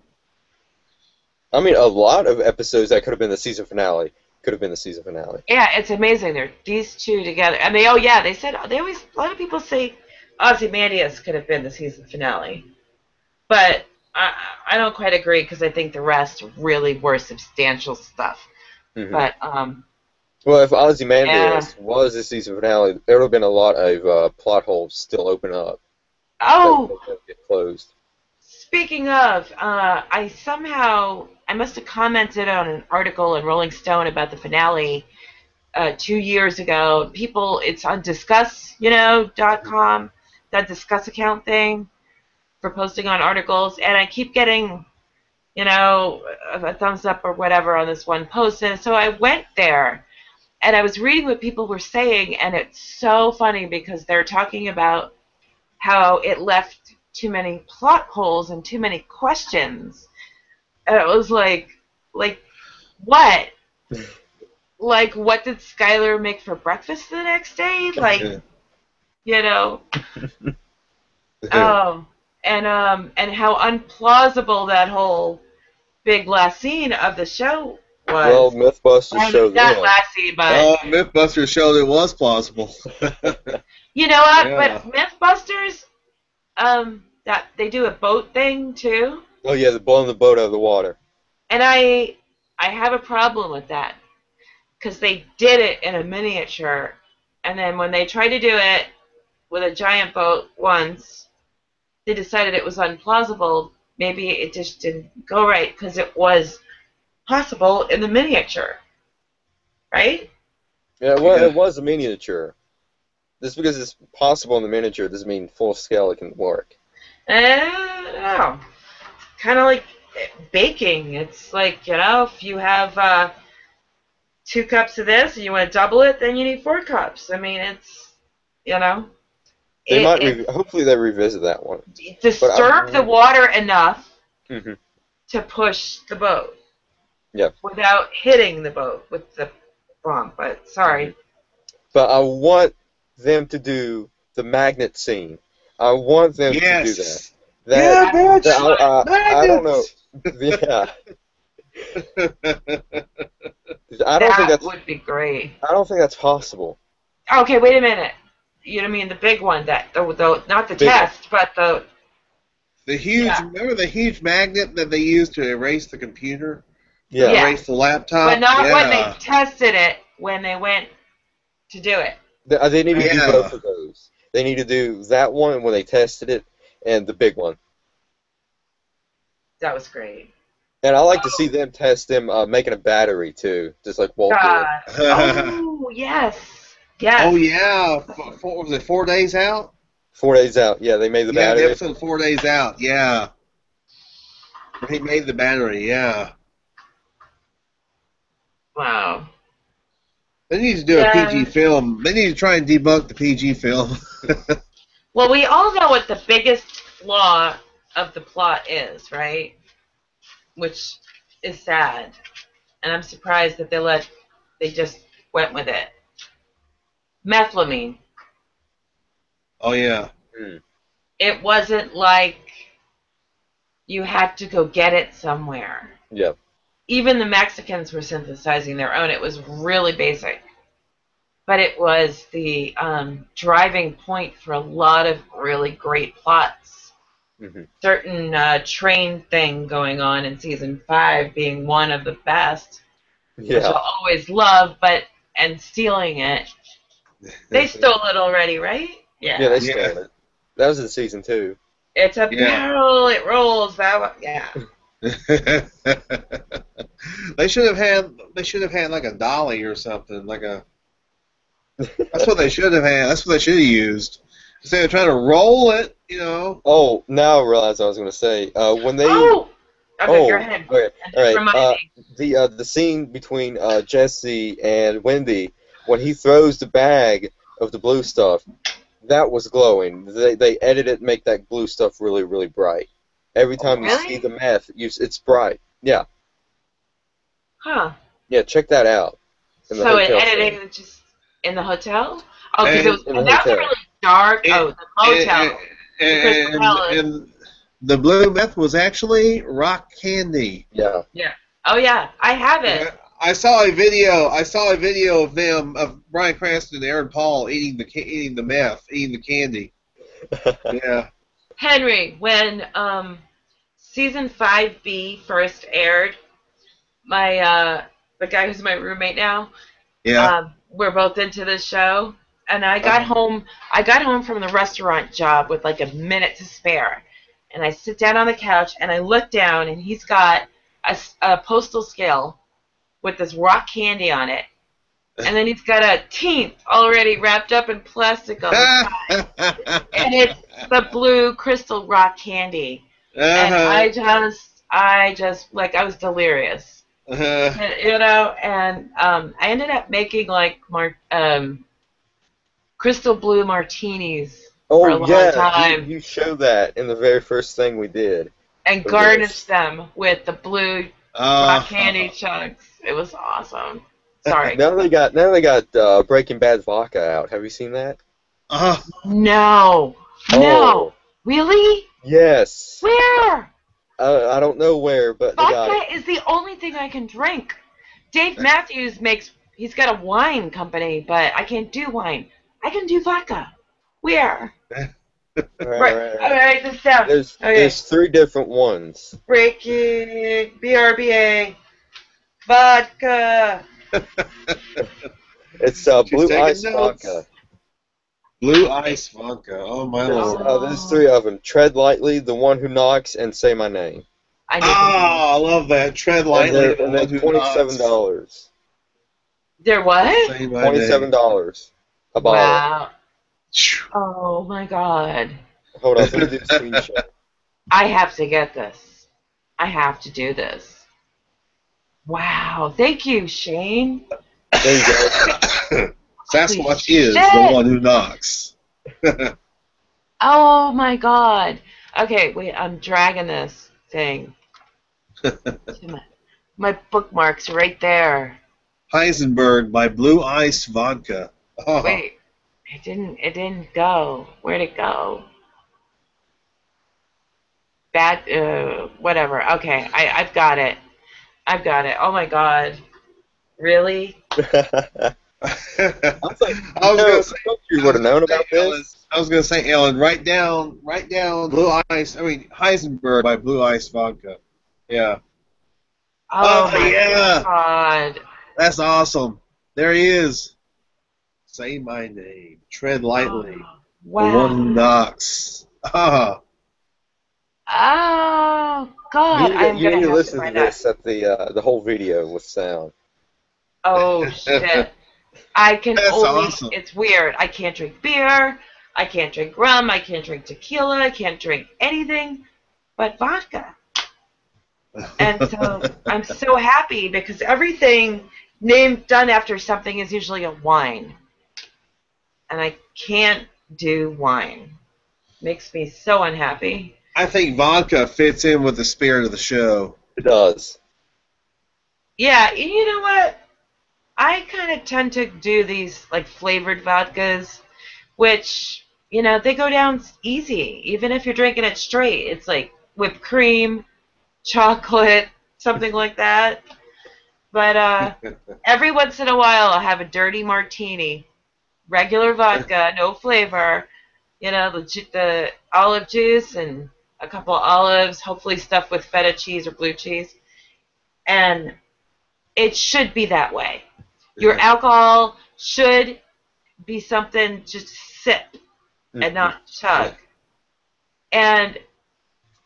I mean, a lot of episodes that could have been the season finale could have been the season finale. Yeah, it's amazing. They're these two together, and they said they always a lot of people say Ozymandias could have been the season finale, but I don't quite agree because I think the rest really were substantial stuff. Hmm. But Well, if yeah. Ozymandias was the season finale, there would have been a lot of plot holes still open up that Oh, would get closed. speaking of, I must have commented on an article in Rolling Stone about the finale 2 years ago. It's on discuss.com, that Discuss account thing for posting on articles, and I keep getting, a thumbs up or whatever on this one post. And so I went there and I was reading what people were saying, and it's so funny because they're talking about how it left too many plot holes and too many questions. And it was like what? Like, what did Skylar make for breakfast the next day? Like, you know, oh, and how unplausible that whole big last scene of the show Well, was. MythBusters Or showed not them. last scene, but Oh, MythBusters showed it was plausible. you know what? Yeah. But MythBusters, that they do a boat thing too, Oh yeah, they're blowing the boat out of the water. and I have a problem with that because they did it in a miniature, and then when they tried to do it with a giant boat once, they decided it was unplausible. Maybe it just didn't go right because it was possible in the miniature, right? Yeah, well, Yeah. it was a miniature. Just because it's possible in the miniature doesn't mean full scale it can work. No, kind of like baking. It's like if you have 2 cups of this and you want to double it, then you need 4 cups. I mean, it's, you know. They might hopefully they revisit that one. Disturb the water enough mm-hmm. to push the boat. Yep. Without hitting the boat with the bomb. But sorry. Mm-hmm. But I want them to do the magnet scene. I want them to do that. Yeah, bitch! I don't know. Yeah. That would be great. I don't think that's possible. Okay, wait a minute. You know what I mean? The big one, not the test, but the huge. Yeah. Remember the huge magnet that they used to erase the computer? Yeah. Erase the laptop. But not when they tested it. When they went to do it. They need to do both of those. They need to do that one when they tested it, and the big one. That was great. And I like to see them test them making a battery too, just like Walt did. Oh yes. Yes. Oh yeah. Was it 4 days out? 4 days out. Yeah, they made the battery. Yeah, the episode 4 days out. Yeah. He made the battery. Yeah. Wow. They need to do a PG film. They need to try and debunk the PG film. Well, we all know what the biggest flaw of the plot is, right? Which is sad. And I'm surprised that they just went with it. Methylamine. Oh, yeah. It wasn't like you had to go get it somewhere. Yep. Even the Mexicans were synthesizing their own. It was really basic. But it was the driving point for a lot of really great plots. Mm-hmm. Certain train thing going on in season 5 being one of the best. Yeah. Which I'll always love, and stealing it. They stole it already, right? Yeah. Yeah, they stole it. That was in season 2. It's a barrel, it rolls. Yeah. They should have had like a dolly or something, like a. That's what they should have had. That's what they should have used instead of trying to roll it. You know. Oh, now I realize what I was going to say. When they. Okay, go ahead. Okay, all right. The scene between Jesse and Wendy when he throws the bag of the blue stuff, that was glowing. They edit it and make that blue stuff really, really bright. Every time you see the meth, it's bright. Yeah. Huh. Yeah, check that out. So it edited it just in the hotel? Oh, because that's really dark. The motel. And the blue meth was actually rock candy. Yeah. Yeah. Oh yeah, I have it. I saw a video of them, of Bryan Cranston and Aaron Paul eating the meth, eating the candy. Yeah. Henry, when season 5B first aired, the guy who's my roommate now, we're both into this show, and I got home from the restaurant job with like a minute to spare, and I sit down on the couch and I look down and he's got a postal scale with this rock candy on it, and then he's got a teenth already wrapped up in plastic on the side, and it's the blue crystal rock candy, and I just like I was delirious. You know, and I ended up making like crystal blue martinis for a long time. You showed that in the very first thing we did. And garnished them with the blue rock candy chunks. It was awesome. Sorry. Now they got Breaking Bad vodka out. Have you seen that? No. No. Really? Yes. Where? I don't know where, but vodka is the only thing I can drink. Dave Matthews he's got a wine company, but I can't do wine. I can do vodka. Where? All right. All right, this down. There's 3 different ones. Breaking BRBA vodka. It's blue ice vodka. Blue ice vodka. Oh my lord. There's 3 of them. Tread lightly, the one who knocks, and say my name. I love that. Tread lightly. And they're $27. They're what? $27 a bottle. Wow. Oh my god. Hold on, let me do the screenshot. I have to get this. I have to do this. Wow. Thank you, Shane. There you go. Sasquatch is the one who knocks. Oh my god. Okay, wait, I'm dragging this thing. My bookmark's right there. Heisenberg by Blue Ice Vodka. Oh. Wait, it didn't go. Where'd it go? Whatever. Okay, I've got it. I've got it. Oh my god. Really? I was like, you would have known about this. I was going to say, Ellen, write down Heisenberg by Blue Ice Vodka. Yeah. Oh my yeah. god. That's awesome. There he is. Say my name. Tread lightly. Oh, wow. The one who knocks. Ah. Oh god. I'm You need gonna to have listen to to find this that. at the whole video with sound. Oh shit. I can That's only. awesome. It's weird. I can't drink beer. I can't drink rum. I can't drink tequila. I can't drink anything but vodka. And so I'm so happy because everything done after something is usually a wine. And I can't do wine. Makes me so unhappy. I think vodka fits in with the spirit of the show. It does. Yeah, you know what? I kind of tend to do these like flavored vodkas, which, you know, they go down easy. Even if you're drinking it straight, it's like whipped cream, chocolate, something like that. But every once in a while, I'll have a dirty martini, regular vodka, no flavor. You know, the olive juice and a couple of olives, hopefully stuffed with feta cheese or blue cheese, and it should be that way. Your alcohol should be something just sip and not chug. And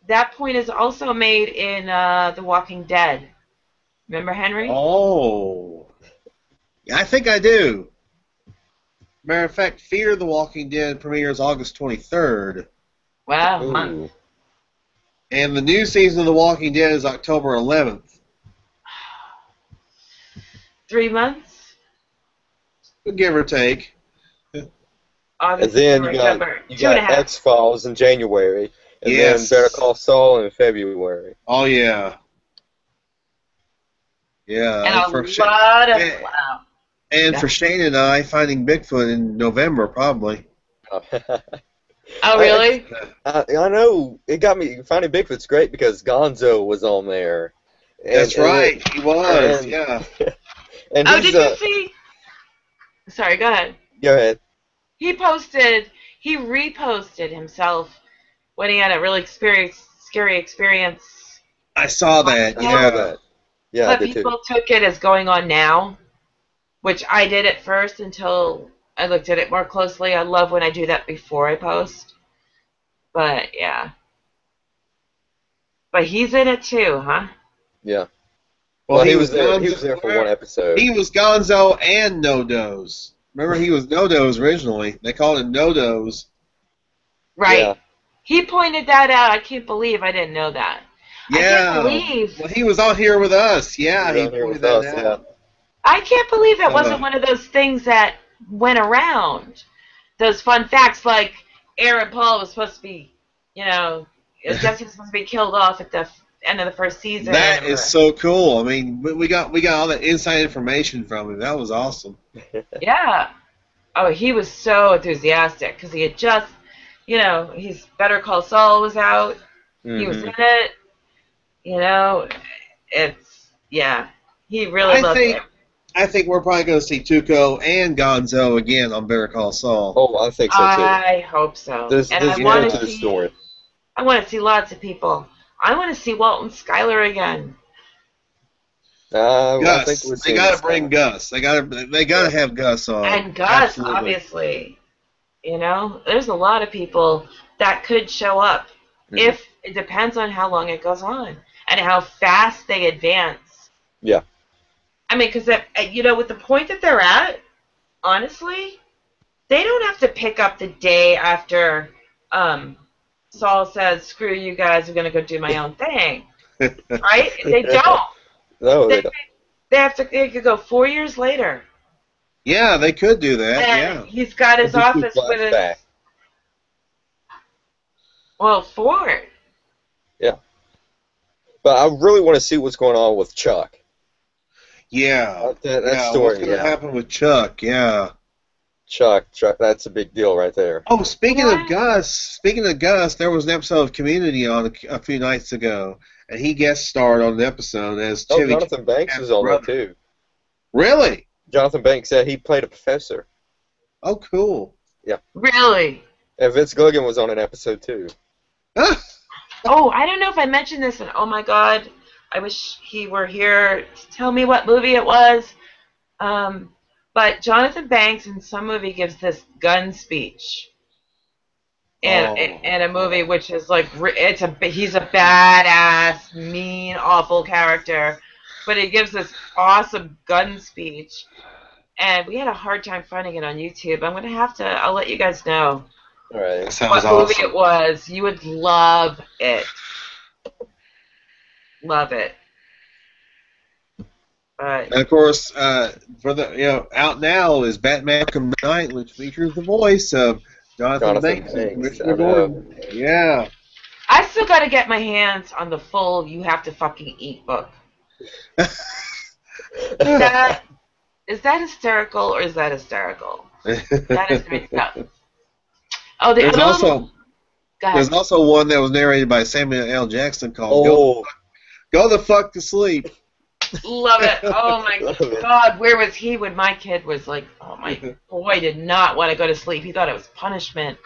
that point is also made in The Walking Dead. Remember Henry? Oh. I think I do. Matter of fact, Fear the Walking Dead premieres August 23rd. Wow, month. And the new season of The Walking Dead is October 11th. 3 months? Give or take. August, And then September. you got X-Files in January, and then Better Call Saul in February. Oh, yeah. Yeah. And a lot of... wow. And for Shane and I, Finding Bigfoot in November, probably. Oh, really? I know. It got me. Finding Bigfoot's great because Gonzo was on there. That's right. He was, yeah. And did you see... Sorry, go ahead. Go ahead. He reposted himself when he had a really scary experience. I saw that, I saw that. Yeah, but I did people took it as going on now, which I did at first until I looked at it more closely. I love when I do that before I post. But, yeah. But he's in it too, huh? Yeah. Well, he was there. He was there for one episode. He was Gonzo and No-Doz. Remember, he was No-Doz originally. They called him No-Doz. Right. Yeah. He pointed that out. I can't believe I didn't know that. Yeah. I can't believe. Well, he was on here with us. Yeah, he pointed that out. Yeah. I can't believe that wasn't one of those things that went around. Those fun facts like Aaron Paul was supposed to be, you know, Jesse was supposed to be killed off at the end of the first season. That is so cool. I mean, we got all that inside information from him. That was awesome. Yeah. Oh, he was so enthusiastic because he had just, you know, his Better Call Saul was out. Mm-hmm. He was in it. You know, it's, yeah. He really loved it. I think we're probably going to see Tuco and Gonzo again on Better Call Saul. Oh, I think so too. I hope so. There's more to the story. I want to see lots of people. I want to see Walt and Skyler again. Gus. I think they got to bring Gus. They got to have Gus on. And Gus, absolutely. Obviously. You know, there's a lot of people that could show up. Mm-hmm. If it depends on how long it goes on and how fast they advance. Yeah. I mean, because, you know, with the point that they're at, honestly, they don't have to pick up the day after Saul says, screw you guys, I'm going to go do my own thing. Right? They don't. No, they don't. They could go 4 years later. Yeah, they could do that. And Yeah. he's got his Just do office with his flashback. Ford. Yeah. But I really want to see what's going on with Chuck. Yeah. That Yeah. What's story, going to happen with Chuck? Yeah. Chuck, that's a big deal right there. Oh, speaking of What? Gus, there was an episode of Community on a few nights ago, and he guest starred on the episode as Oh, Chevy Jonathan Banks Chapman's was on there brother. too. Really? Jonathan Banks said he played a professor. Oh, cool. Yeah. Really? And Vince Gilligan was on an episode too. Oh, I don't know if I mentioned this, and oh my God, I wish he were here to tell me what movie it was. But Jonathan Banks in some movie gives this gun speech in a movie which is like he's a badass, mean, awful character, but he gives this awesome gun speech, and we had a hard time finding it on YouTube. I'll let you guys know All right. That sounds what movie awesome. it was. You would love it. Love it. But And of course, for the out now is Batman Arkham Knight, which features the voice of Jonathan Banks and Banks. I Commissioner know. Gordon. Yeah. I still got to get my hands on the full "You Have to Fucking Eat" book. Is that hysterical or is that hysterical? That is great stuff. Oh, the There's other also little. Go ahead. there's also one that was narrated by Samuel L. Jackson called "Go the Fuck to Sleep." Love it. Oh my Love it. God, where was he when my kid was like, oh my boy did not want to go to sleep. He thought it was punishment.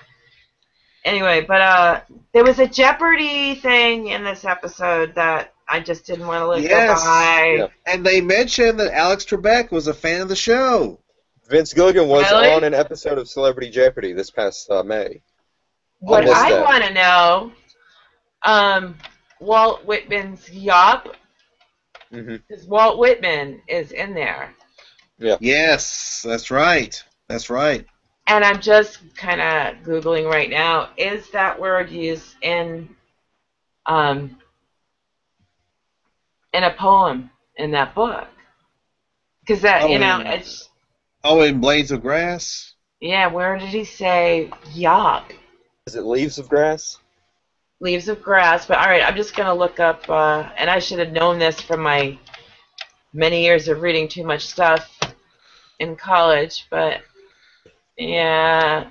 Anyway, but there was a Jeopardy thing in this episode that I just didn't want to let go by. Yeah. And they mentioned that Alex Trebek was a fan of the show. Vince Gilligan was Really? on an episode of Celebrity Jeopardy this past May. What missed I that. want to know, Walt Whitman's Yop, Mm-hmm. because Walt Whitman is in there. Yes, that's right. That's right. And I'm just kind of Googling right now, is that word used in a poem in that book? Because that, it's, Oh, in Blades of Grass? yeah, where did he say yop? Is it Leaves of Grass? Leaves of Grass. But all right, I'm just going to look up, and I should have known this from my many years of reading too much stuff in college, but yeah.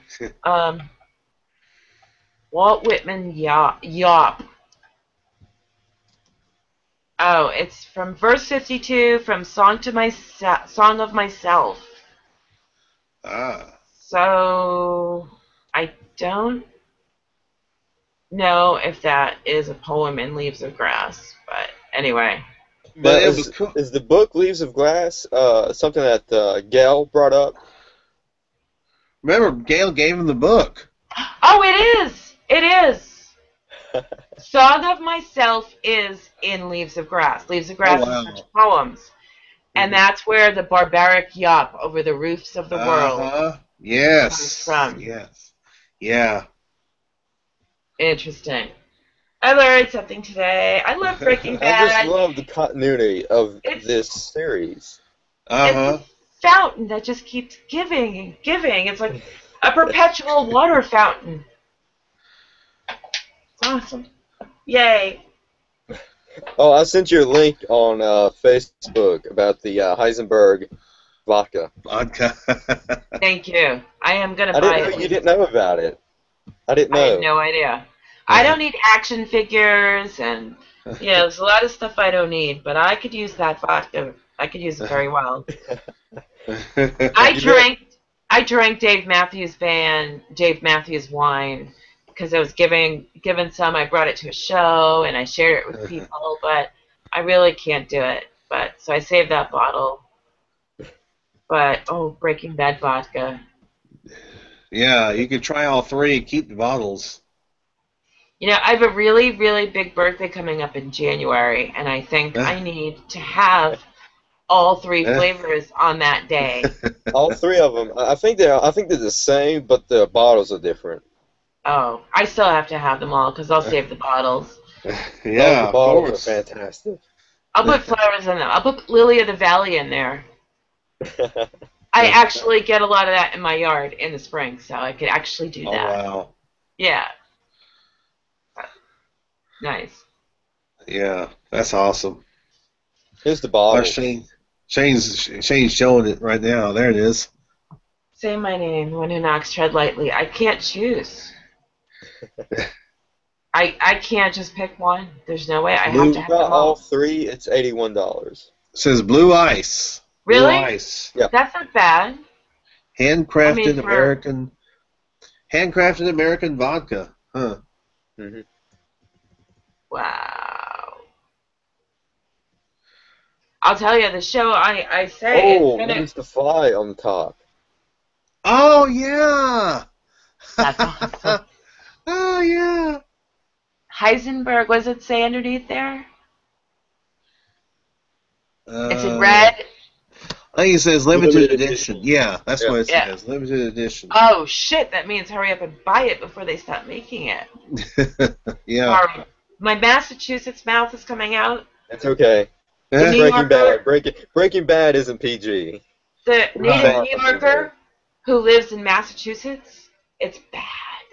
Walt Whitman Yop. Oh, it's from verse 52 from Song of Myself. Ah. So I don't know if that is a poem in Leaves of Grass, but anyway. But Now, it was cool. is the book Leaves of Glass something that Gail brought up? Remember, Gail gave him the book. Oh, it is! It is! Song of Myself is in Leaves of Grass. Leaves of Grass is such poems. And that's where the barbaric yop over the roofs of the world Yes. comes from. Yes. Yeah. Interesting. I learned something today. I love Breaking Bad. I just love the continuity of this series. It's a fountain that just keeps giving and giving. It's like a perpetual water fountain. It's awesome. Yay. Oh, I sent you a link on Facebook about the Heisenberg vodka. Thank you. I am going to I buy didn't it. know you didn't know about it. I didn't know. I had no idea. I don't need action figures, and there's a lot of stuff I don't need, but I could use that vodka. I could use it very well. I drank Dave Matthews wine because I was given some. I brought it to a show and I shared it with people, but I really can't do it. But so I saved that bottle. But Breaking Bad vodka. Yeah, you could try all three. Keep the bottles. I have a really, really big birthday coming up in January, and I think I need to have all three flavors on that day. All three of them. I think they're the same, but the bottles are different. Oh, I still have to have them all because I'll save the bottles. Yeah, the bottles are fantastic. I'll put flowers in them. I'll put Lily of the Valley in there. I actually get a lot of that in my yard in the spring, so I could actually do that. Oh, wow. Yeah. Nice. Yeah, that's awesome. Here's the bottle. Shane's showing it right now. There it is. Say my name. One who knocks, tread lightly. I can't choose. I can't just pick one. There's no way. I have to have them all three. It's $81. It says Blue Ice. Really? Blue Ice. Yeah. That's not bad. Handcrafted American vodka. Huh. Mm-hmm. Wow. I'll tell you, the show I say Oh, there's the fly on the top. Oh yeah. That's awesome. Oh yeah. Heisenberg, what does it say underneath there? It's in red. I think it says limited edition. Yeah, that's what it says. Limited edition. Oh shit! That means hurry up and buy it before they stop making it. Yeah. My Massachusetts mouth is coming out. That's okay. Breaking Bad. Breaking Bad isn't PG. The native New Yorker who lives in Massachusetts, it's bad.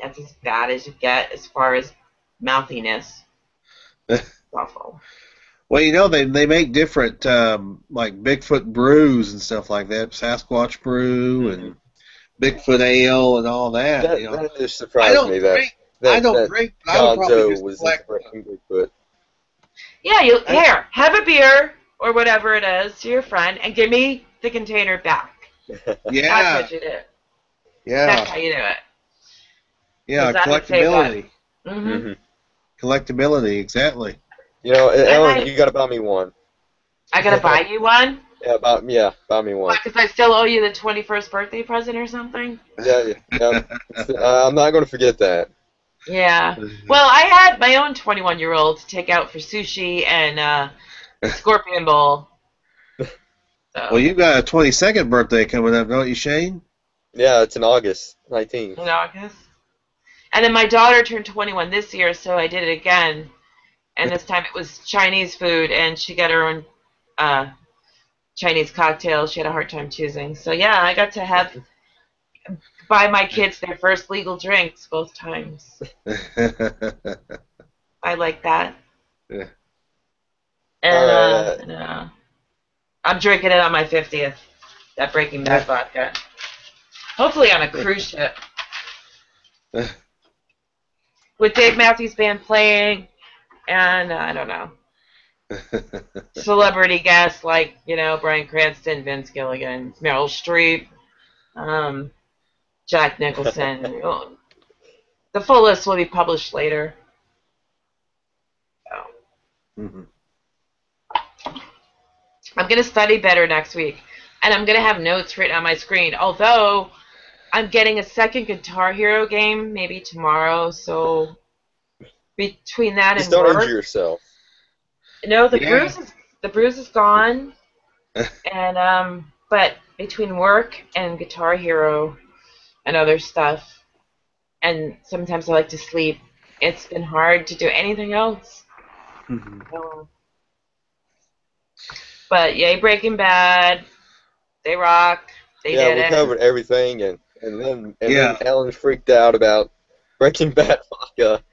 That's as bad as you get as far as mouthiness. Awful. Well, you know, they make different, like Bigfoot brews and stuff like that. Sasquatch brew and Bigfoot ale and all that. You know. That just surprised me that I don't drink, but I would probably just was collect Bigfoot. Yeah, here, have a beer or whatever it is to your friend and give me the container back. Yeah. That's what you do. Yeah. That's how you do it. Yeah, collectability. Mm-hmm. Collectability, exactly. You know, Ellen, you got to buy me one. I got to buy you one? Yeah, buy me one. Because I still owe you the 21st birthday present or something? Yeah. I'm not going to forget that. Yeah. Well, I had my own 21-year-old to take out for sushi and Scorpion Bowl. So. Well, you got a 22nd birthday coming up, don't you, Shane? Yeah, it's in August 19th. In August. And then my daughter turned 21 this year, so I did it again. And this time it was Chinese food, and she got her own Chinese cocktail. She had a hard time choosing. So, yeah, I got to buy my kids their first legal drinks both times. I like that. Yeah. And I'm drinking it on my 50th, that Breaking Bad vodka. Hopefully on a cruise ship. With Dave Matthews Band playing, and I don't know. Celebrity guests like, Bryan Cranston, Vince Gilligan, Meryl Streep, Jack Nicholson. The full list will be published later. So. Mm-hmm. I'm going to study better next week, and I'm going to have notes written on my screen, although I'm getting a second Guitar Hero game maybe tomorrow, so between that and don't work... injure yourself. No, the bruise is gone, and but between work and Guitar Hero and other stuff, and sometimes I like to sleep, it's been hard to do anything else. Mm-hmm. But yay, Breaking Bad, they rock. They did it. We covered everything, and then Ellen freaked out about Breaking Bad vodka.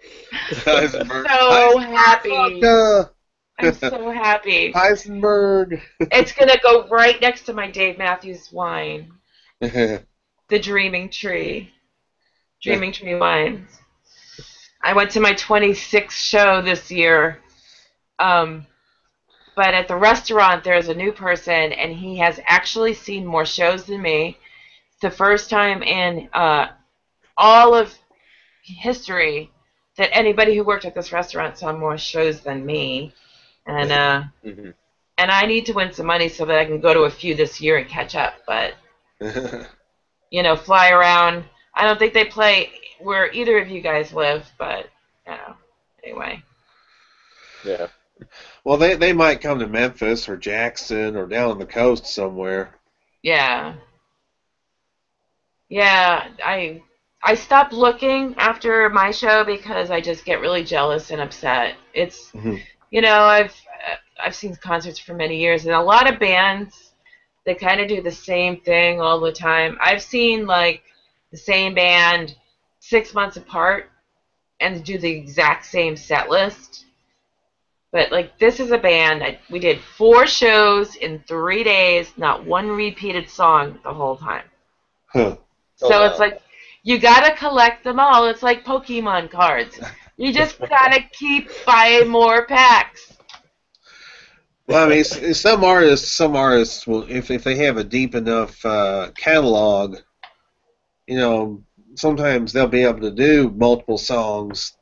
So happy. I'm so happy. Heisenberg. It's going to go right next to my Dave Matthews wine. The Dreaming Tree. Dreaming Tree wines. I went to my 26th show this year. But at the restaurant, there's a new person, and he has actually seen more shows than me. It's the first time in all of history that anybody who worked at this restaurant saw more shows than me. And and I need to win some money so that I can go to a few this year and catch up. But, fly around. I don't think they play where either of you guys live, but, anyway. Yeah. Well, they might come to Memphis or Jackson or down on the coast somewhere. Yeah. Yeah, I stopped looking after my show because I just get really jealous and upset. It's, I've seen concerts for many years, and a lot of bands They kind of do the same thing all the time. I've seen like the same band 6 months apart and do the exact same set list. But like this is a band we did 4 shows in 3 days, not one repeated song the whole time. Huh. So it's like you gotta collect them all. It's like Pokemon cards. You just gotta keep buying more packs. Well, I mean, some artists will, if they have a deep enough catalog, sometimes they'll be able to do multiple songs,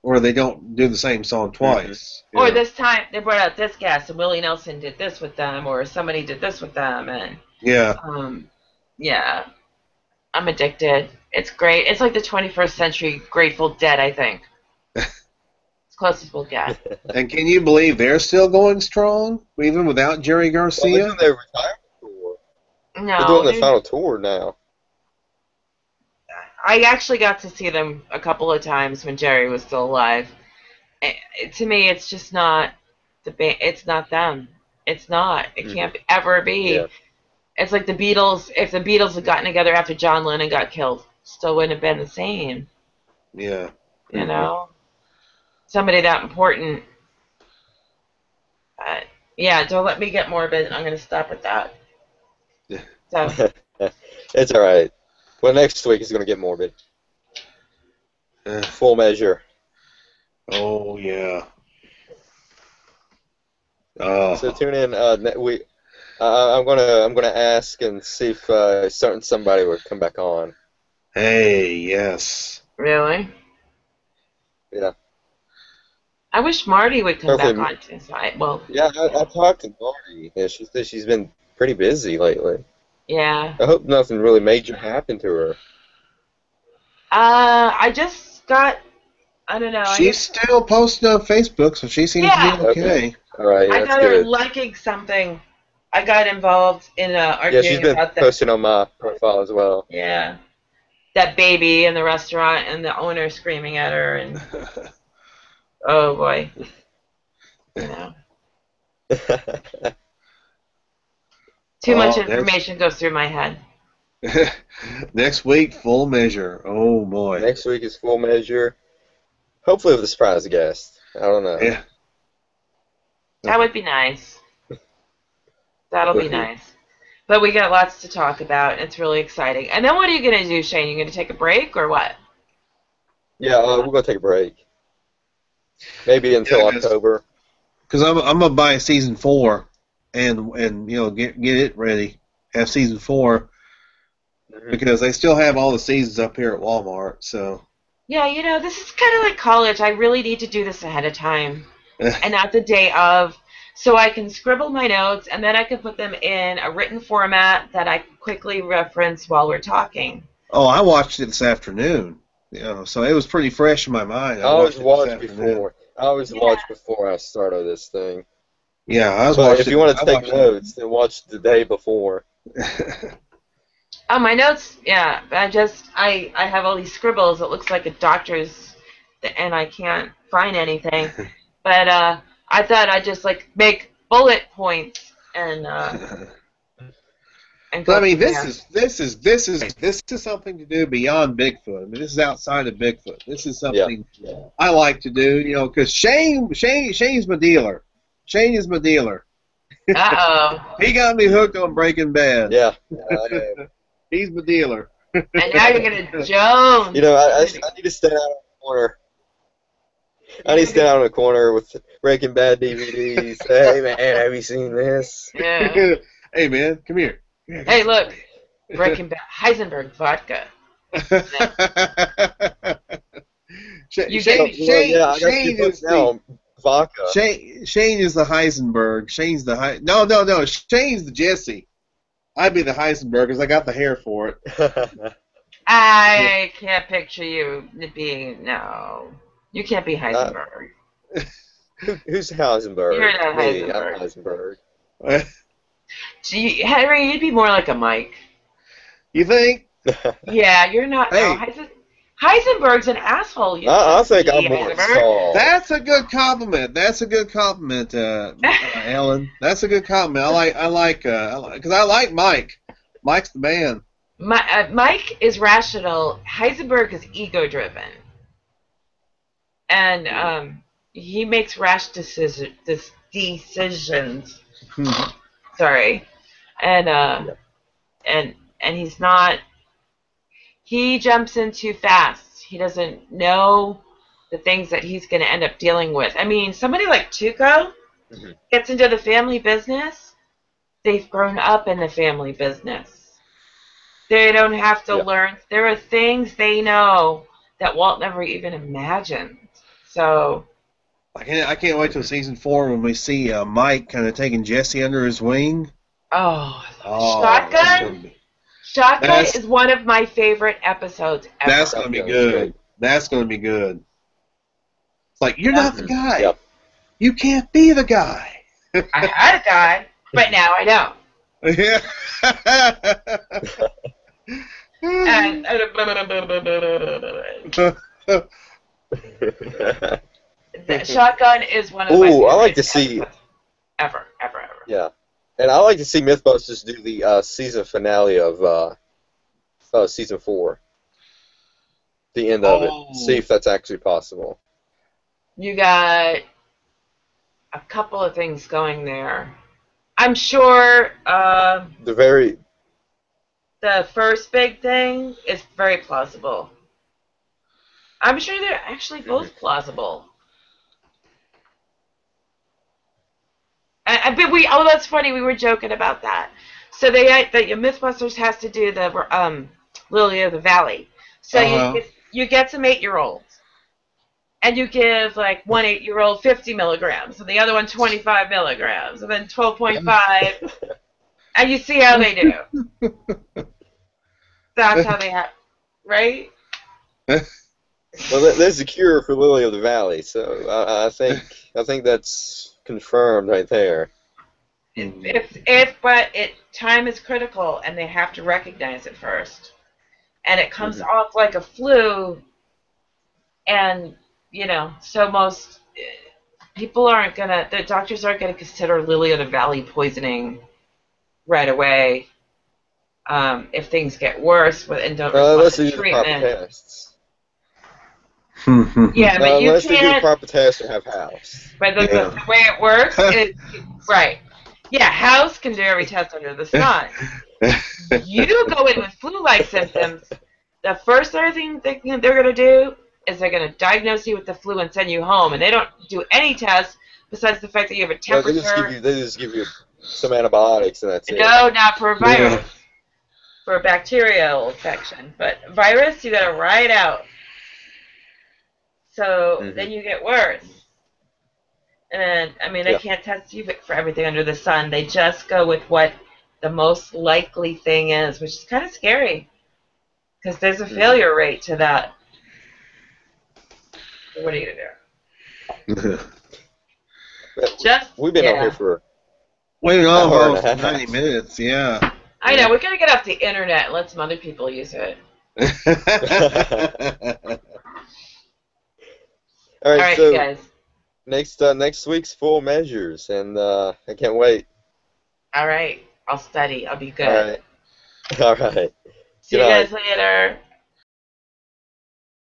or they don't do the same song twice. Mm-hmm. Or this time they brought out this cast, and Willie Nelson did this with them, or somebody did this with them, and yeah, I'm addicted. It's great. It's like the 21st century Grateful Dead, I think. As close as we'll get. And can you believe they're still going strong, even without Jerry Garcia? Well, they're doing their retirement tour. No, they're doing their final tour now. I actually got to see them a couple of times when Jerry was still alive. To me, it's just not the band. It's not them. It's not. It can't ever be. Yeah. It's like the Beatles. If the Beatles had gotten together after John Lennon got killed, still wouldn't have been the same. Yeah. You know, somebody that important. Yeah. Don't let me get morbid. I'm going to stop with that. So. It's all right. Well, next week is going to get morbid. Full Measure. Oh yeah. So tune in. I'm gonna ask and see if somebody would come back on. Hey, yes. Really? Yeah. I wish Marty would come back on too. Well. Yeah, I talked to Marty. Yeah, she said she's been pretty busy lately. Yeah. I hope nothing really major happened to her. I just got. I don't know. She's still posting on Facebook, so she seems to be okay. All right, I got her liking something. I got involved in arguing she's been about posting on my profile as well. Yeah, that baby in the restaurant and the owner screaming at her and oh boy, you know. Too much information goes through my head. Next week, Full Measure. Oh boy. Next week is Full Measure. Hopefully with a surprise guest. I don't know. Yeah. That would be nice. That'll be nice. But we got lots to talk about. It's really exciting. And then what are you going to do, Shane? You going to take a break or what? Yeah, we're going to take a break. Maybe until October. Because I'm going to buy season 4 and get it ready. Have season 4 because they still have all the seasons up here at Walmart. So. Yeah, this is kind of like college. I really need to do this ahead of time and not the day of. So I can scribble my notes, and then I can put them in a written format that I can quickly reference while we're talking. Oh, I watched it this afternoon. So it was pretty fresh in my mind. I always watch before. Watch before I started this thing. Yeah, I was watching. If you want to take notes, then watch the day before. Oh, my notes. Yeah, I have all these scribbles. It looks like a doctor's, and I can't find anything. But I thought I'd just make bullet points and go. I mean, this is something to do beyond Bigfoot. I mean, this is outside of Bigfoot. This is something I like to do, because Shane's my dealer. Shane is my dealer. Uh-oh. He got me hooked on Breaking Bad. Yeah. He's my dealer. And now you're going to Jones. I need to stand out in the corner. I need to stand out in the corner with Breaking Bad DVDs. Hey, man, have you seen this? Yeah. Hey, man, come here. Hey, look. Breaking Bad. Heisenberg vodka. Shane is the vodka. Shane is the Heisenberg. Shane's the No. Shane's the Jesse. I'd be the Heisenberg because I got the hair for it. I can't picture you being... No. You can't be Heisenberg. Who's Heisenberg? You're not Heisenberg. I'm Heisenberg. Henry, you'd be more like a Mike. You think? Yeah, you're not... Hey. No, Heisenberg's an asshole. You I think I'm see more Heisenberg. Saul. That's a good compliment. Ellen. That's a good compliment. I like because I like Mike. Mike's the man. Mike is rational. Heisenberg is ego-driven, and he makes rash decisions. Sorry, and he's not. He jumps in too fast. He doesn't know the things that he's going to end up dealing with. I mean, somebody like Tuco gets into the family business. They've grown up in the family business. They don't have to learn. There are things they know that Walt never even imagined. So I can't wait till season 4 when we see Mike kind of taking Jesse under his wing. Shotgun? Shotgun is one of my favorite episodes ever. That's going to be good. That's going to be good. It's like, you're not the guy. Yep. You can't be the guy. I had a guy, but now I don't. Yeah. And the Shotgun is one of my favorite I like to see ever. Yeah, and I like to see Mythbusters do the season finale of season 4. The end of it. See if that's actually possible. You got a couple of things going there. I'm sure the first big thing is very plausible. I'm sure they're actually both plausible. But that's funny. We were joking about that. So the Mythbusters has to do the Lily of the Valley. So you get some 8-year-olds, and you give like one 8-year-old 50 milligrams, and the other one 25 milligrams, and then 12.5, and you see how they do. That's how they have, right? Well, there's a cure for Lily of the Valley, so I think that's confirmed right there. But time is critical, and they have to recognize it first, and it comes off like a flu, and so most people the doctors aren't gonna consider Lily of the Valley poisoning right away. If things get worse and don't respond to treatment. Proper tests. Yeah, but you unless can't. They do proper tests or have House. But the way it works is right. Yeah, House can do every test under the sun. You go in with flu-like symptoms. The first thing they're going to do is they're going to diagnose you with the flu and send you home, and they don't do any tests besides the fact that you have a temperature. No, they just give you some antibiotics and that's it. No, not for a virus. For a bacterial infection, but virus you got to ride out. So then you get worse. And they can't test you for everything under the sun. They just go with what the most likely thing is, which is kind of scary because there's a failure rate to that. So what are you gonna do? We've been out here for almost 90 minutes. Yeah. I know. We're gonna get off the internet and let some other people use it. All right, so guys. Next week's Full Measures, and I can't wait. All right, I'll study. I'll be good. All right. See you guys later.